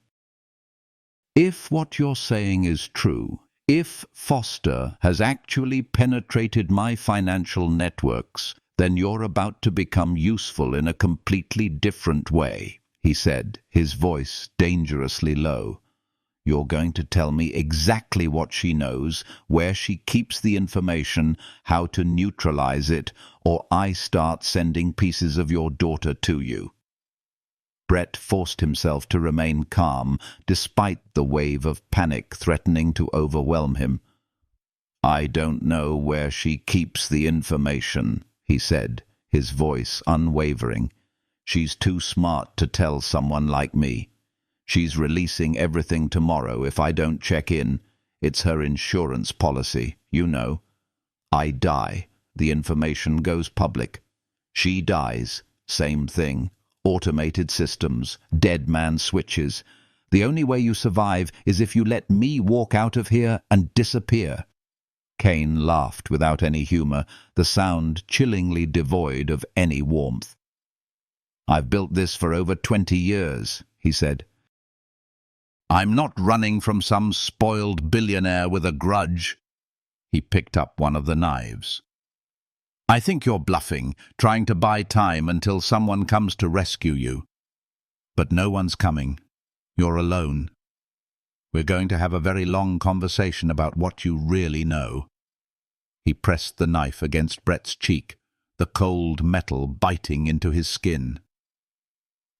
"If what you're saying is true, if Foster has actually penetrated my financial networks, then you're about to become useful in a completely different way," he said, his voice dangerously low. "You're going to tell me exactly what she knows, where she keeps the information, how to neutralize it, or I start sending pieces of your daughter to you." Brett forced himself to remain calm, despite the wave of panic threatening to overwhelm him. "I don't know where she keeps the information," he said, his voice unwavering. "She's too smart to tell someone like me. She's releasing everything tomorrow if I don't check in. It's her insurance policy, you know. I die, the information goes public. She dies, same thing. Automated systems, dead man switches. The only way you survive is if you let me walk out of here and disappear." Kane laughed without any humor, the sound chillingly devoid of any warmth. "I've built this for over 20 years, he said. "I'm not running from some spoiled billionaire with a grudge." He picked up one of the knives. "I think you're bluffing, trying to buy time until someone comes to rescue you. But no one's coming. You're alone. We're going to have a very long conversation about what you really know." He pressed the knife against Brett's cheek, the cold metal biting into his skin.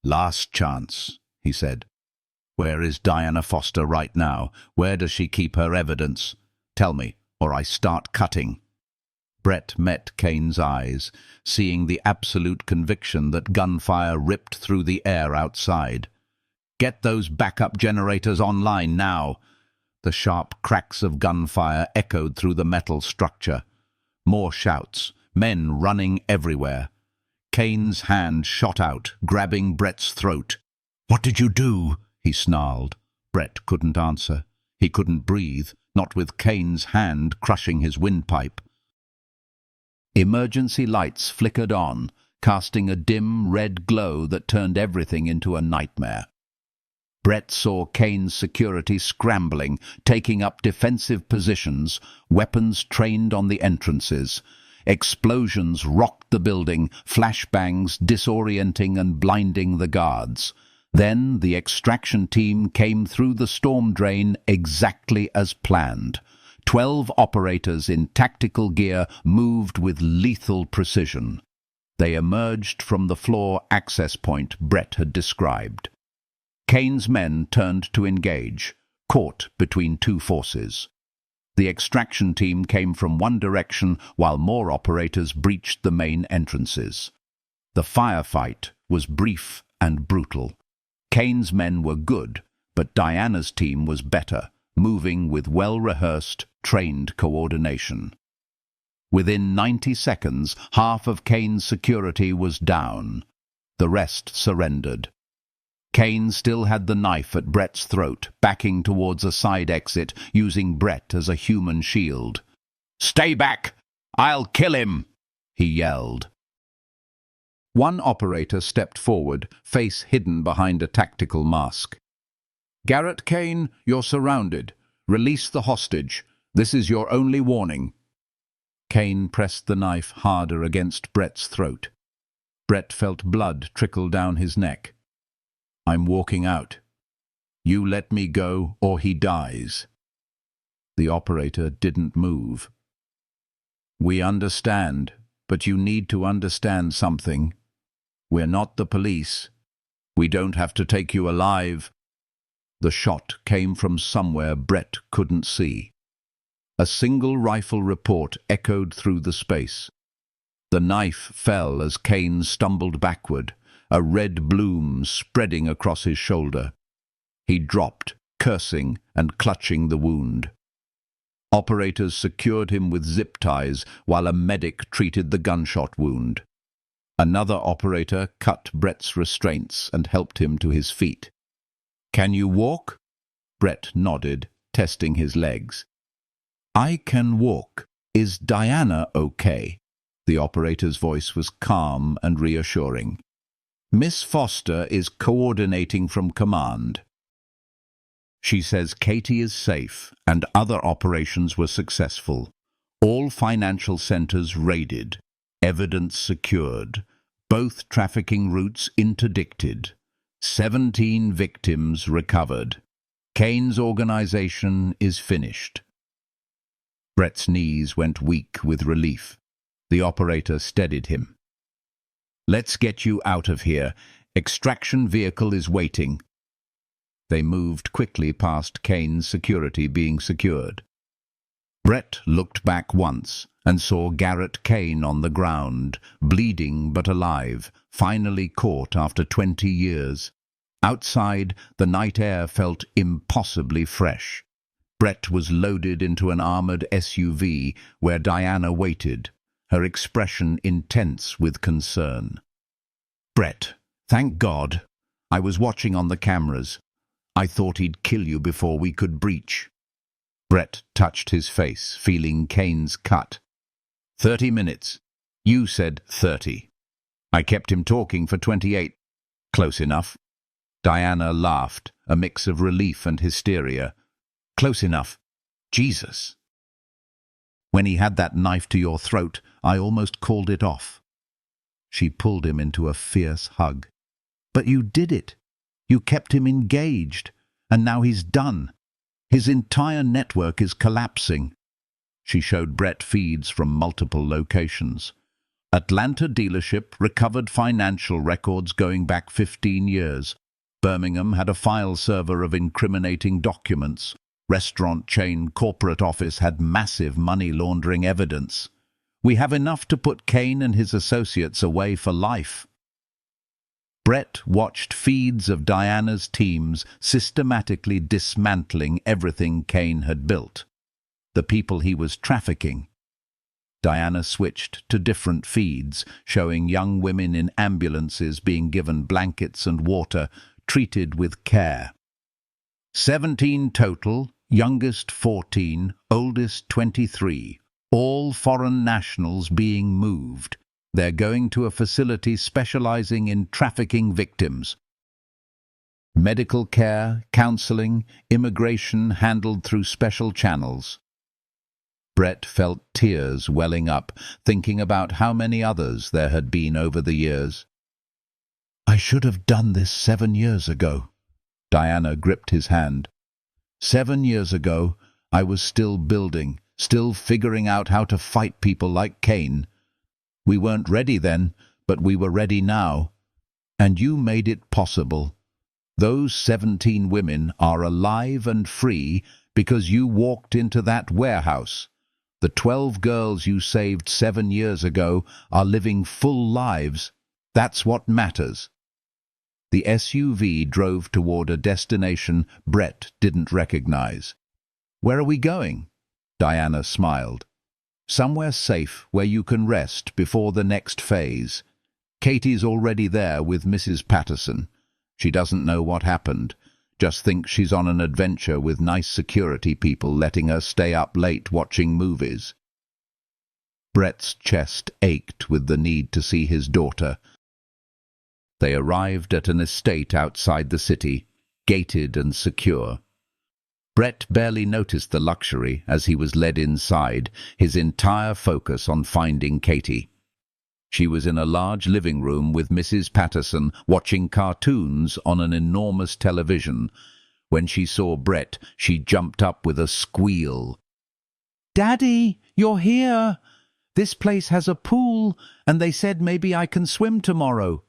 "Last chance," he said. "Where is Diana Foster right now? Where does she keep her evidence? Tell me, or I start cutting." Brett met Kane's eyes, seeing the absolute conviction that gunfire ripped through the air outside. "Get those backup generators online now." The sharp cracks of gunfire echoed through the metal structure. More shouts, men running everywhere. Kane's hand shot out, grabbing Brett's throat. "What did you do?" he snarled. Brett couldn't answer. He couldn't breathe, not with Kane's hand crushing his windpipe. Emergency lights flickered on, casting a dim red glow that turned everything into a nightmare. Brett saw Kane's security scrambling, taking up defensive positions, weapons trained on the entrances. Explosions rocked the building, flashbangs disorienting and blinding the guards. Then the extraction team came through the storm drain exactly as planned. 12 operators in tactical gear moved with lethal precision. They emerged from the floor access point Brett had described. Kane's men turned to engage, caught between two forces. The extraction team came from one direction while more operators breached the main entrances. The firefight was brief and brutal. Kane's men were good, but Diana's team was better, moving with well-rehearsed, trained coordination. Within 90 seconds, half of Kane's security was down. The rest surrendered. Kane still had the knife at Brett's throat, backing towards a side exit, using Brett as a human shield. "Stay back! I'll kill him!" he yelled. One operator stepped forward, face hidden behind a tactical mask. "Garrett Kane, you're surrounded. Release the hostage. This is your only warning." Kane pressed the knife harder against Brett's throat. Brett felt blood trickle down his neck. "I'm walking out. You let me go or he dies." The operator didn't move. "We understand, but you need to understand something. We're not the police. We don't have to take you alive." The shot came from somewhere Brett couldn't see. A single rifle report echoed through the space. The knife fell as Kane stumbled backward, a red bloom spreading across his shoulder. He dropped, cursing and clutching the wound. Operators secured him with zip ties while a medic treated the gunshot wound. Another operator cut Brett's restraints and helped him to his feet. "Can you walk?" Brett nodded, testing his legs. "I can walk. Is Diana okay?" The operator's voice was calm and reassuring. "Miss Foster is coordinating from command. She says Katie is safe and other operations were successful. All financial centers raided, evidence secured, both trafficking routes interdicted, 17 victims recovered. Kane's organization is finished." Brett's knees went weak with relief. The operator steadied him. "Let's get you out of here. Extraction vehicle is waiting." They moved quickly past Kane's security being secured. Brett looked back once and saw Garrett Kane on the ground, bleeding but alive, finally caught after 20 years. Outside, the night air felt impossibly fresh. Brett was loaded into an armored SUV where Diana waited, her expression intense with concern. "Brett, thank God. I was watching on the cameras. I thought he'd kill you before we could breach." Brett touched his face, feeling Kane's cut. 30 minutes. You said 30. I kept him talking for 28. Close enough. Diana laughed, a mix of relief and hysteria. Close enough. Jesus. When he had that knife to your throat, I almost called it off. She pulled him into a fierce hug. But you did it. You kept him engaged, and now he's done. His entire network is collapsing. She showed Brett feeds from multiple locations. Atlanta dealership recovered financial records going back 15 years. Birmingham had a file server of incriminating documents. Restaurant chain corporate office had massive money laundering evidence. We have enough to put Kane and his associates away for life. Brett watched feeds of Diana's teams systematically dismantling everything Kane had built. The people he was trafficking. Diana switched to different feeds, showing young women in ambulances being given blankets and water, treated with care. 17 total, youngest 14, oldest 23, all foreign nationals being moved. They're going to a facility specializing in trafficking victims. Medical care, counseling, immigration handled through special channels. Brett felt tears welling up, thinking about how many others there had been over the years. I should have done this 7 years ago. Diana gripped his hand. 7 years ago, I was still building, still figuring out how to fight people like Kane. We weren't ready then, but we were ready now. And you made it possible. Those 17 women are alive and free because you walked into that warehouse. The 12 girls you saved 7 years ago are living full lives. That's what matters. The SUV drove toward a destination Brett didn't recognize. Where are we going? Diana smiled. Somewhere safe where you can rest before the next phase. Katie's already there with Mrs. Patterson. She doesn't know what happened. Just thinks she's on an adventure with nice security people letting her stay up late watching movies. Brett's chest ached with the need to see his daughter. They arrived at an estate outside the city, gated and secure. Brett barely noticed the luxury as he was led inside, his entire focus on finding Katie. She was in a large living room with Mrs. Patterson watching cartoons on an enormous television. When she saw Brett, she jumped up with a squeal. "Daddy, you're here! This place has a pool, and they said maybe I can swim tomorrow."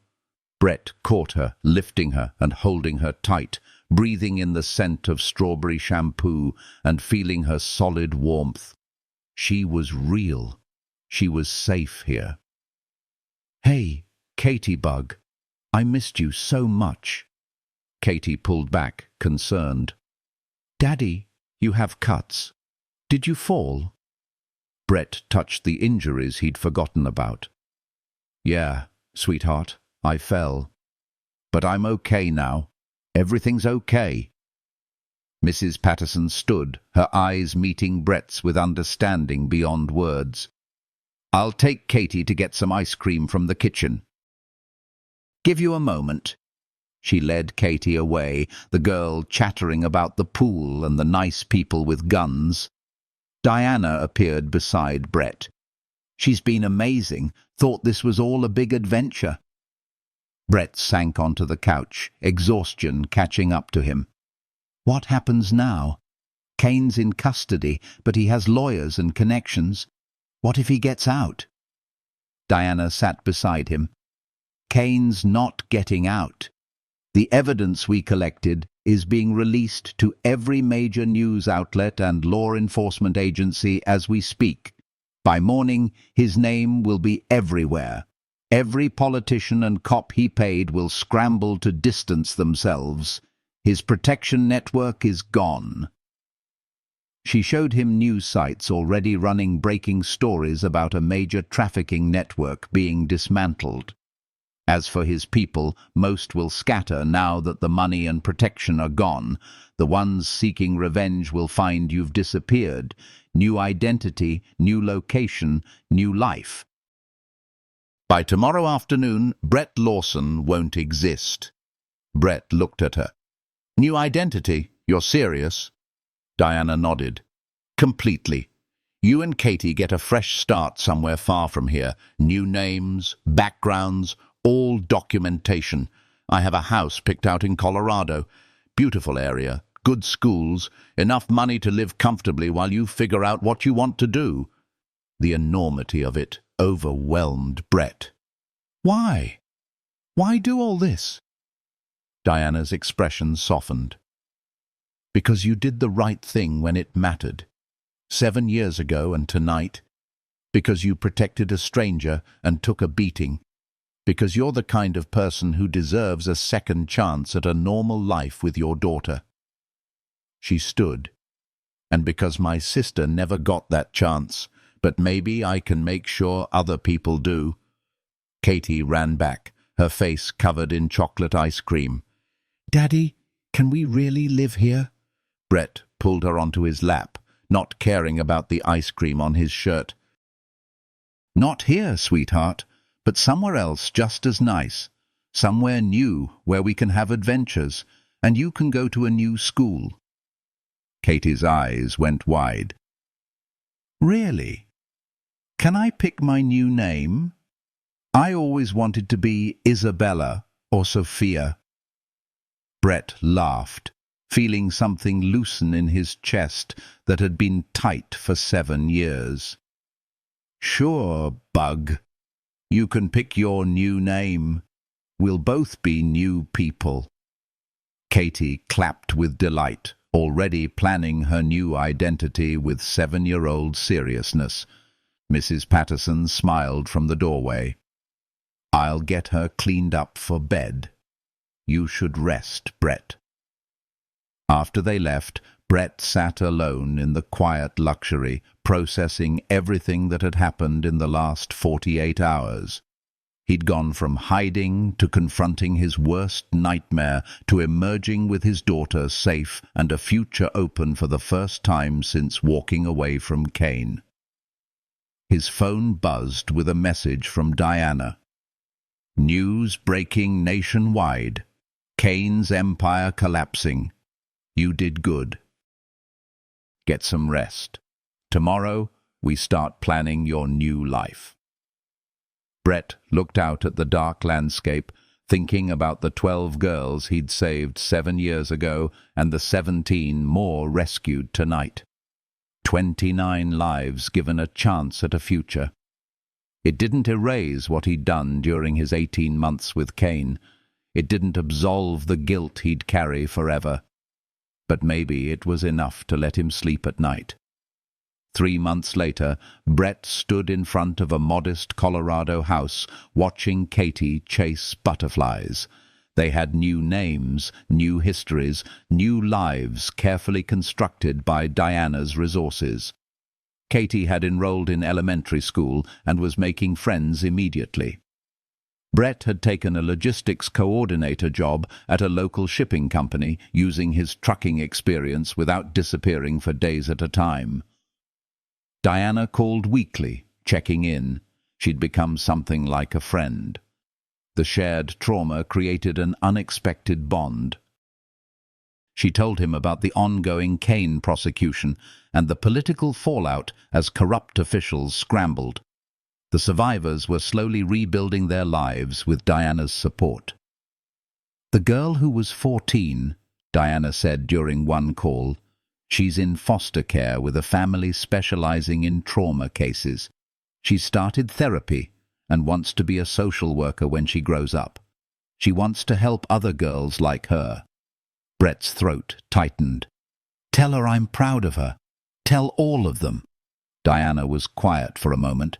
Brett caught her, lifting her and holding her tight, breathing in the scent of strawberry shampoo and feeling her solid warmth. She was real. She was safe here. "Hey, Katie Bug, I missed you so much." Katie pulled back, concerned. "Daddy, you have cuts. Did you fall?" Brett touched the injuries he'd forgotten about. "Yeah, sweetheart, I fell. But I'm okay now. Everything's okay." Mrs. Patterson stood, her eyes meeting Brett's with understanding beyond words. "I'll take Katie to get some ice cream from the kitchen." "Give you a moment." She led Katie away, the girl chattering about the pool and the nice people with guns. Diana appeared beside Brett. "She's been amazing. Thought this was all a big adventure." Brett sank onto the couch, exhaustion catching up to him. What happens now? Kane's in custody, but he has lawyers and connections. What if he gets out? Diana sat beside him. Kane's not getting out. The evidence we collected is being released to every major news outlet and law enforcement agency as we speak. By morning, his name will be everywhere. Every politician and cop he paid will scramble to distance themselves. His protection network is gone. She showed him news sites already running breaking stories about a major trafficking network being dismantled. As for his people, most will scatter now that the money and protection are gone. The ones seeking revenge will find you've disappeared. New identity, new location, new life. By tomorrow afternoon, Brett Lawson won't exist. Brett looked at her. New identity? You're serious? Diana nodded. Completely. You and Katie get a fresh start somewhere far from here. New names, backgrounds, all documentation. I have a house picked out in Colorado. Beautiful area, good schools, enough money to live comfortably while you figure out what you want to do. The enormity of it overwhelmed Brett. Why? Why do all this? Diana's expression softened. Because you did the right thing when it mattered. 7 years ago and tonight. Because you protected a stranger and took a beating. Because you're the kind of person who deserves a second chance at a normal life with your daughter. She stood. And because my sister never got that chance, but maybe I can make sure other people do. Katie ran back, her face covered in chocolate ice cream. Daddy, can we really live here? Brett pulled her onto his lap, not caring about the ice cream on his shirt. Not here, sweetheart, but somewhere else just as nice. Somewhere new where we can have adventures, and you can go to a new school. Katie's eyes went wide. Really? Can I pick my new name? I always wanted to be Isabella or Sophia. Brett laughed, feeling something loosen in his chest that had been tight for 7 years. Sure, Bug. You can pick your new name. We'll both be new people. Katie clapped with delight, already planning her new identity with 7-year-old seriousness. Mrs. Patterson smiled from the doorway. I'll get her cleaned up for bed. You should rest, Brett. After they left, Brett sat alone in the quiet luxury, processing everything that had happened in the last 48 hours. He'd gone from hiding to confronting his worst nightmare to emerging with his daughter safe and a future open for the first time since walking away from Kane. His phone buzzed with a message from Diana. News breaking nationwide. Kane's empire collapsing. You did good. Get some rest. Tomorrow, we start planning your new life. Brett looked out at the dark landscape, thinking about the 12 girls he'd saved 7 years ago and the 17 more rescued tonight. 29 lives given a chance at a future. It didn't erase what he'd done during his 18 months with Kane. It didn't absolve the guilt he'd carry forever. But maybe it was enough to let him sleep at night. 3 months later, Brett stood in front of a modest Colorado house, watching Katie chase butterflies. They had new names, new histories, new lives carefully constructed by Diana's resources. Katie had enrolled in elementary school and was making friends immediately. Brett had taken a logistics coordinator job at a local shipping company, using his trucking experience without disappearing for days at a time. Diana called weekly, checking in. She'd become something like a friend. The shared trauma created an unexpected bond. She told him about the ongoing Kane prosecution and the political fallout as corrupt officials scrambled. The survivors were slowly rebuilding their lives with Diana's support. The girl who was 14, Diana said during one call, she's in foster care with a family specializing in trauma cases. She started therapy and wants to be a social worker when she grows up. She wants to help other girls like her. Brett's throat tightened. Tell her I'm proud of her. Tell all of them. Diana was quiet for a moment.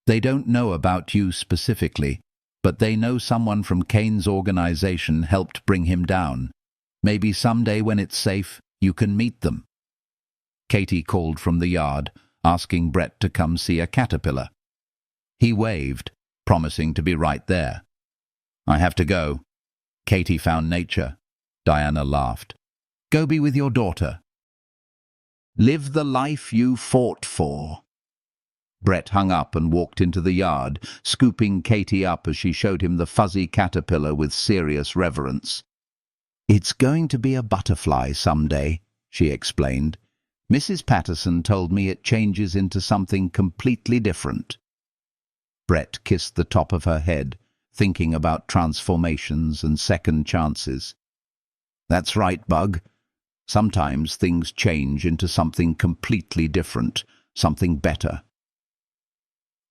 They don't know about you specifically, but they know someone from Kane's organization helped bring him down. Maybe someday when it's safe, you can meet them. Katie called from the yard, asking Brett to come see a caterpillar. He waved, promising to be right there. I have to go. Katie found nature. Diana laughed. Go be with your daughter. Live the life you fought for. Brett hung up and walked into the yard, scooping Katie up as she showed him the fuzzy caterpillar with serious reverence. It's going to be a butterfly someday, she explained. Mrs. Patterson told me it changes into something completely different. Brett kissed the top of her head, thinking about transformations and second chances. That's right, Bug. Sometimes things change into something completely different, something better.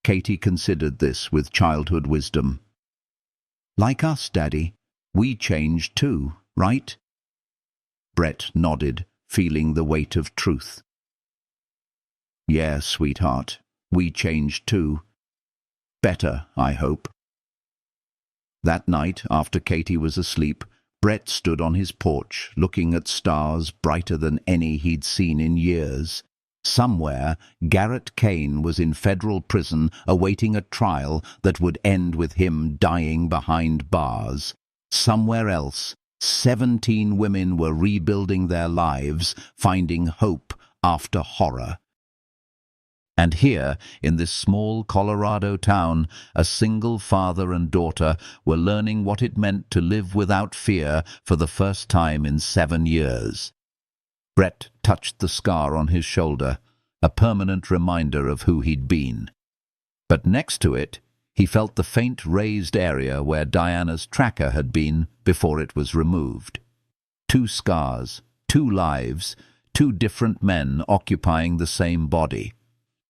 Katie considered this with childhood wisdom. Like us, Daddy, we changed too, right? Brett nodded, feeling the weight of truth. Yeah, sweetheart, we changed too. Better, I hope. That night, after Katie was asleep, Brett stood on his porch, looking at stars brighter than any he'd seen in years. Somewhere, Garrett Kane was in federal prison awaiting a trial that would end with him dying behind bars. Somewhere else, 17 women were rebuilding their lives, finding hope after horror. And here, in this small Colorado town, a single father and daughter were learning what it meant to live without fear for the first time in 7 years. Brett touched the scar on his shoulder, a permanent reminder of who he'd been. But next to it, he felt the faint raised area where Diana's tracker had been before it was removed. 2 scars, 2 lives, 2 different men occupying the same body.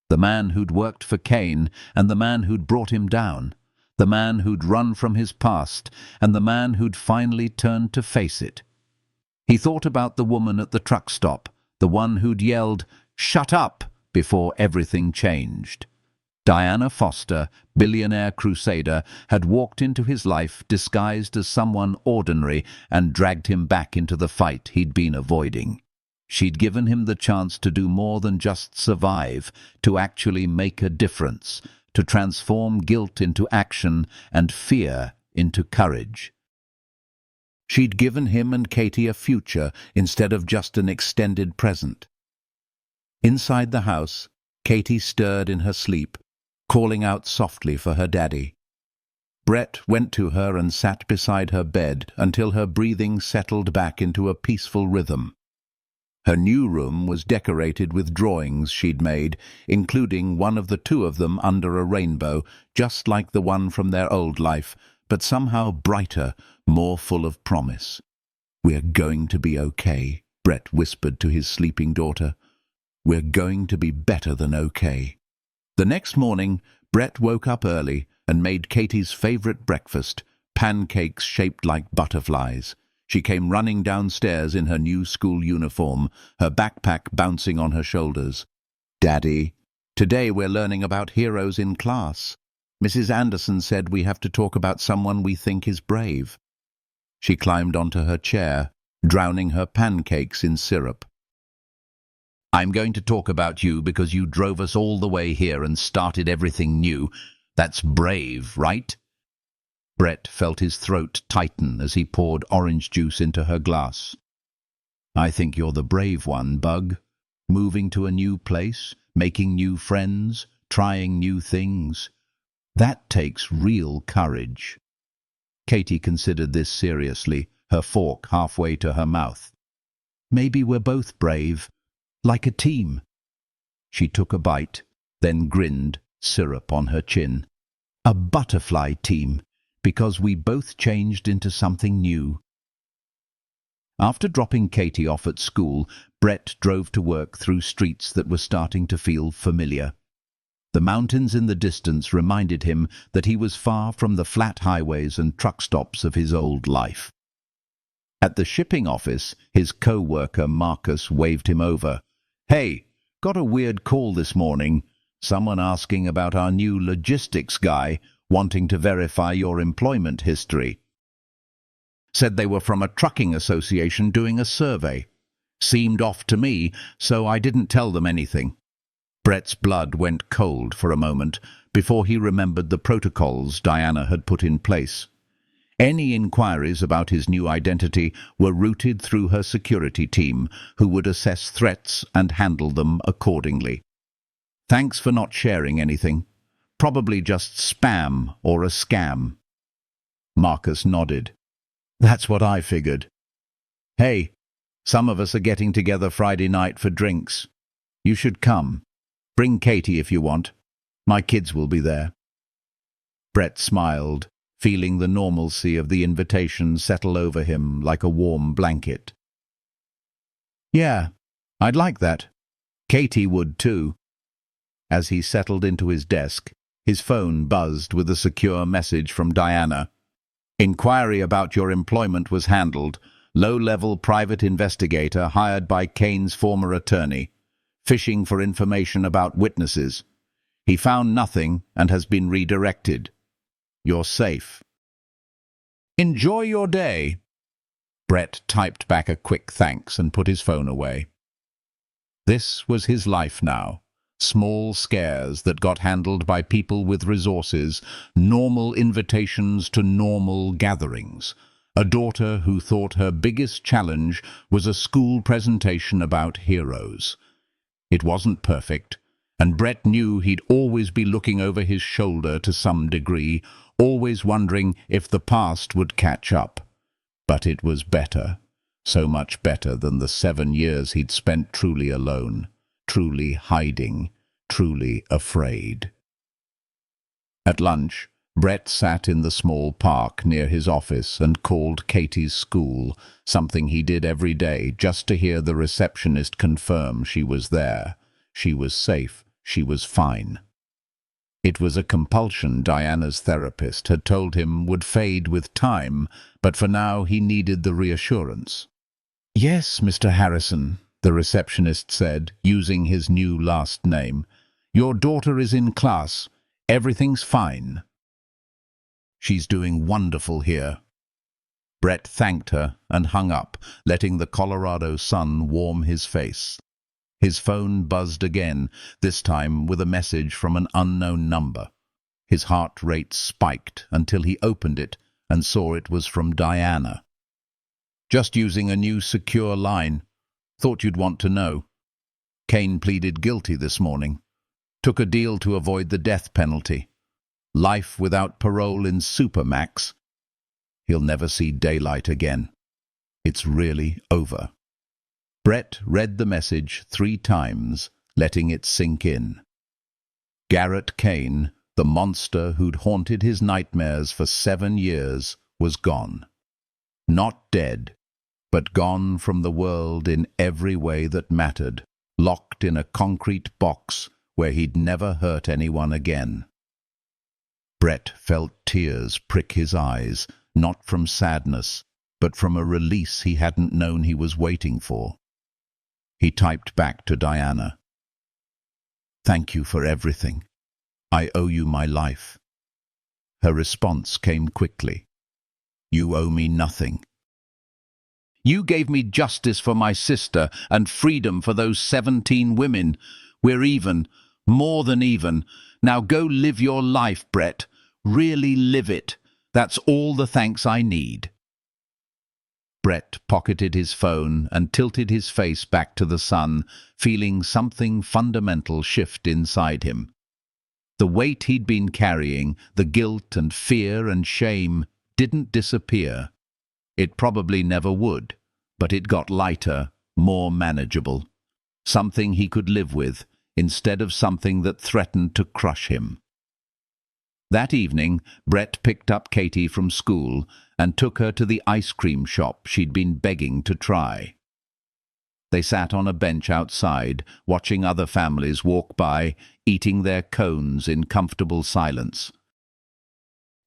The man who'd worked for Kane and the man who'd brought him down. The man who'd run from his past and the man who'd finally turned to face it. He thought about the woman at the truck stop, the one who'd yelled, "Shut up!" before everything changed. Diana Foster, billionaire crusader, had walked into his life disguised as someone ordinary and dragged him back into the fight he'd been avoiding. She'd given him the chance to do more than just survive, to actually make a difference, to transform guilt into action and fear into courage. She'd given him and Katie a future instead of just an extended present. Inside the house, Katie stirred in her sleep, calling out softly for her daddy. Brett went to her and sat beside her bed until her breathing settled back into a peaceful rhythm. Her new room was decorated with drawings she'd made, including one of the 2 of them under a rainbow, just like the one from their old life, but somehow brighter, more full of promise. We're going to be okay, Brett whispered to his sleeping daughter. We're going to be better than okay. The next morning, Brett woke up early and made Katie's favorite breakfast, pancakes shaped like butterflies. She came running downstairs in her new school uniform, her backpack bouncing on her shoulders. Daddy, today we're learning about heroes in class. Mrs. Anderson said we have to talk about someone we think is brave. She climbed onto her chair, drowning her pancakes in syrup. I'm going to talk about you because you drove us all the way here and started everything new. That's brave, right? Brett felt his throat tighten as he poured orange juice into her glass. I think you're the brave one, Bug. Moving to a new place, making new friends, trying new things. That takes real courage. Katie considered this seriously, her fork halfway to her mouth. Maybe we're both brave, like a team. She took a bite, then grinned, syrup on her chin. A butterfly team. Because we both changed into something new. After dropping Katie off at school, Brett drove to work through streets that were starting to feel familiar. The mountains in the distance reminded him that he was far from the flat highways and truck stops of his old life. At the shipping office, his co-worker Marcus waved him over. "Hey, got a weird call this morning. Someone asking about our new logistics guy, wanting to verify your employment history. Said they were from a trucking association doing a survey. Seemed off to me, so I didn't tell them anything." Brett's blood went cold for a moment before he remembered the protocols Diana had put in place. Any inquiries about his new identity were routed through her security team, who would assess threats and handle them accordingly. "Thanks for not sharing anything. Probably just spam or a scam." Marcus nodded. "That's what I figured. Hey, some of us are getting together Friday night for drinks. You should come. Bring Katie if you want. My kids will be there." Brett smiled, feeling the normalcy of the invitation settle over him like a warm blanket. "Yeah, I'd like that. Katie would too." As he settled into his desk, his phone buzzed with a secure message from Diana. "Inquiry about your employment was handled. Low-level private investigator hired by Kane's former attorney. Fishing for information about witnesses. He found nothing and has been redirected. You're safe. Enjoy your day." Brett typed back a quick thanks and put his phone away. This was his life now. Small scares that got handled by people with resources, normal invitations to normal gatherings. A daughter who thought her biggest challenge was a school presentation about heroes. It wasn't perfect, and Brett knew he'd always be looking over his shoulder to some degree, always wondering if the past would catch up. But it was better, so much better than the 7 years he'd spent truly alone, truly hiding, truly afraid. At lunch, Brett sat in the small park near his office and called Katie's school, something he did every day just to hear the receptionist confirm she was there. She was safe. She was fine. It was a compulsion Diana's therapist had told him would fade with time, but for now he needed the reassurance. "Yes, Mr. Harrison," the receptionist said, using his new last name. "Your daughter is in class. Everything's fine." "She's doing wonderful here." Brett thanked her and hung up, letting the Colorado sun warm his face. His phone buzzed again, this time with a message from an unknown number. His heart rate spiked until he opened it and saw it was from Diana. "Just using a new secure line. Thought you'd want to know. Kane pleaded guilty this morning. Took a deal to avoid the death penalty. Life without parole in Supermax. He'll never see daylight again. It's really over." Brett read the message 3 times, letting it sink in. Garrett Kane, the monster who'd haunted his nightmares for 7 years, was gone. Not dead, but gone from the world in every way that mattered, locked in a concrete box where he'd never hurt anyone again. Brett felt tears prick his eyes, not from sadness, but from a release he hadn't known he was waiting for. He typed back to Diana. "Thank you for everything. I owe you my life." Her response came quickly. "You owe me nothing. You gave me justice for my sister and freedom for those 17 women. We're even, more than even. Now go live your life, Brett. Really live it. That's all the thanks I need." Brett pocketed his phone and tilted his face back to the sun, feeling something fundamental shift inside him. The weight he'd been carrying, the guilt and fear and shame, didn't disappear. It probably never would, but it got lighter, more manageable. Something he could live with, instead of something that threatened to crush him. That evening, Brett picked up Katie from school and took her to the ice cream shop she'd been begging to try. They sat on a bench outside, watching other families walk by, eating their cones in comfortable silence.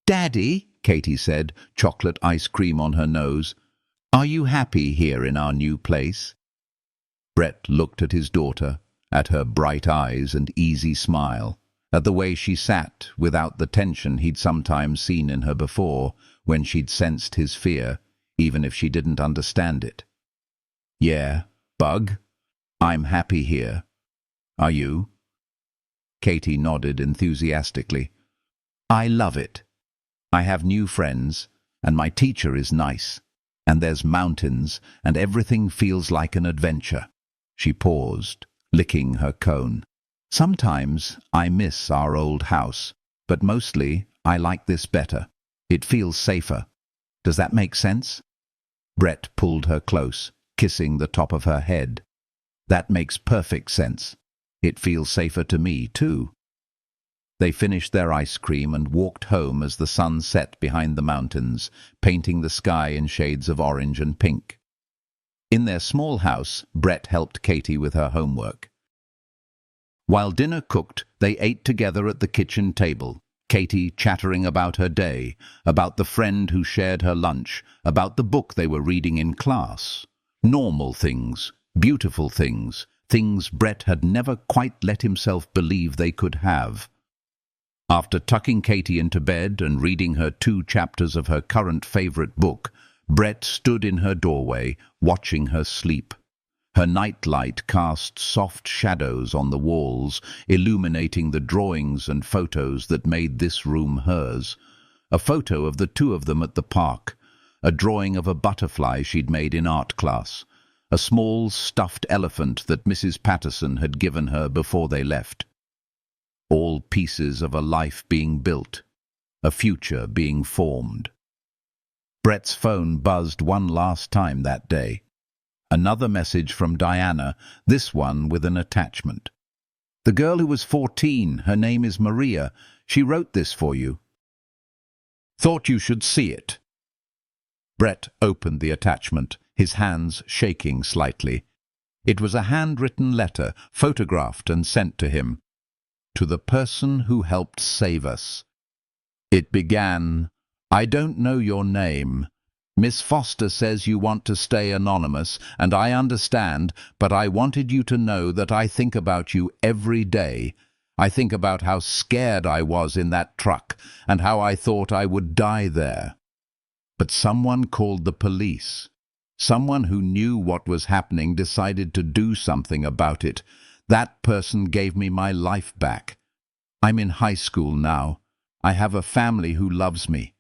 "Daddy," Katie said, chocolate ice cream on her nose, Are you happy here in our new place? Brett looked at his daughter, at her bright eyes and easy smile, at the way she sat without the tension he'd sometimes seen in her before when she'd sensed his fear, even if she didn't understand it. Yeah, Bug, I'm happy here. Are you? Katie nodded enthusiastically. I love it. I have new friends, and my teacher is nice, and there's mountains, and everything feels like an adventure. She paused, licking her cone. Sometimes I miss our old house, but mostly I like this better. It feels safer. Does that make sense? Brett pulled her close, kissing the top of her head. That makes perfect sense. It feels safer to me, too. They finished their ice cream and walked home as the sun set behind the mountains, painting the sky in shades of orange and pink. In their small house, Brett helped Katie with her homework. While dinner cooked, they ate together at the kitchen table, Katie chattering about her day, about the friend who shared her lunch, about the book they were reading in class. Normal things, beautiful things, things Brett had never quite let himself believe they could have. After tucking Katie into bed and reading her 2 chapters of her current favorite book, Brett stood in her doorway, watching her sleep. Her nightlight cast soft shadows on the walls, illuminating the drawings and photos that made this room hers. A photo of the 2 of them at the park, a drawing of a butterfly she'd made in art class, a small stuffed elephant that Mrs. Patterson had given her before they left. All pieces of a life being built, a future being formed. Brett's phone buzzed one last time that day. Another message from Diana, this one with an attachment. The girl who was 14, her name is Maria. She wrote this for you. Thought you should see it. Brett opened the attachment, his hands shaking slightly. It was a handwritten letter, photographed and sent to him. To the person who helped save us. It began, I don't know your name. Miss Foster says you want to stay anonymous, and I understand, but I wanted you to know that I think about you every day. I think about how scared I was in that truck, and how I thought I would die there. But someone called the police. Someone who knew what was happening decided to do something about it. That person gave me my life back. I'm in high school now. I have a family who loves me.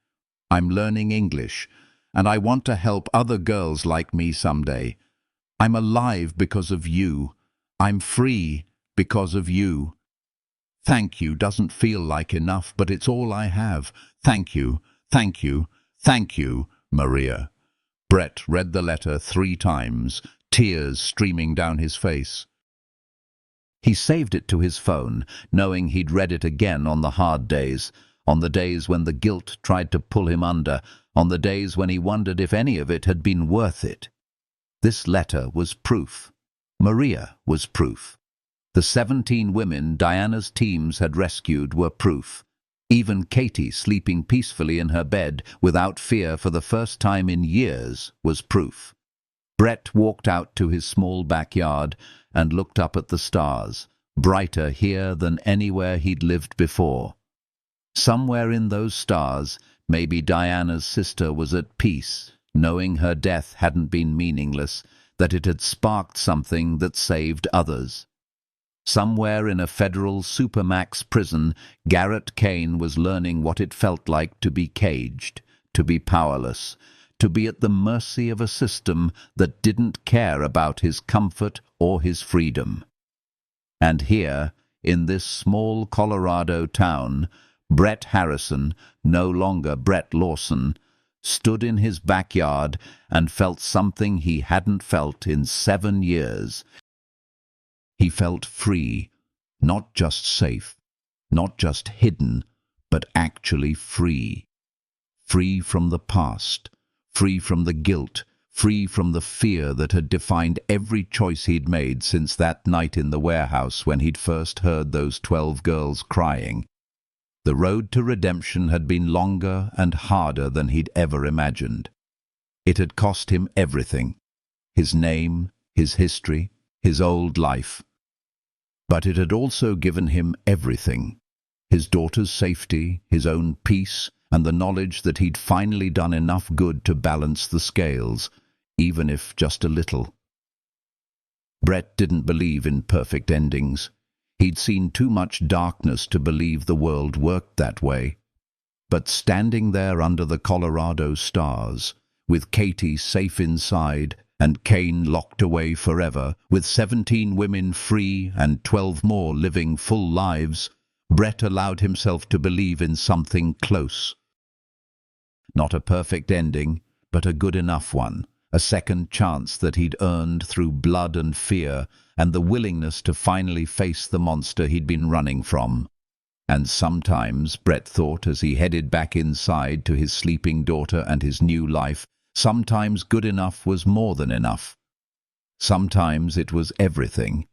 I'm learning English, and I want to help other girls like me someday. I'm alive because of you. I'm free because of you. Thank you doesn't feel like enough, but it's all I have. Thank you, thank you, thank you, Maria. Brett read the letter 3 times, tears streaming down his face. He saved it to his phone, knowing he'd read it again on the hard days, on the days when the guilt tried to pull him under, on the days when he wondered if any of it had been worth it. This letter was proof. Maria was proof. The 17 women Diana's teams had rescued were proof. Even Katie, sleeping peacefully in her bed without fear for the first time in years, was proof. Brett walked out to his small backyard and looked up at the stars, brighter here than anywhere he'd lived before. Somewhere in those stars, maybe Diana's sister was at peace, knowing her death hadn't been meaningless, that it had sparked something that saved others. Somewhere in a federal supermax prison, Garrett Kane was learning what it felt like to be caged, to be powerless, to be at the mercy of a system that didn't care about his comfort or his freedom. And here, in this small Colorado town, Brett Harrison, no longer Brett Lawson, stood in his backyard and felt something he hadn't felt in 7 years. He felt free, not just safe, not just hidden, but actually free. Free from the past, free from the guilt, free from the fear that had defined every choice he'd made since that night in the warehouse when he'd first heard those 12 girls crying. The road to redemption had been longer and harder than he'd ever imagined. It had cost him everything: his name, his history, his old life. But it had also given him everything: his daughter's safety, his own peace, and the knowledge that he'd finally done enough good to balance the scales, even if just a little. Brett didn't believe in perfect endings. He'd seen too much darkness to believe the world worked that way. But standing there under the Colorado stars, with Katie safe inside and Kane locked away forever, with 17 women free and 12 more living full lives, Brett allowed himself to believe in something close. Not a perfect ending, but a good enough one, a second chance that he'd earned through blood and fear and the willingness to finally face the monster he'd been running from. And sometimes, Brett thought as he headed back inside to his sleeping daughter and his new life, sometimes good enough was more than enough. Sometimes it was everything.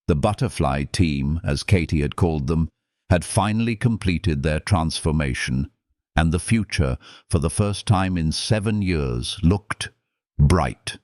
The Butterfly Team, as Katie had called them, had finally completed their transformation, and the future, for the first time in 7 years, looked bright.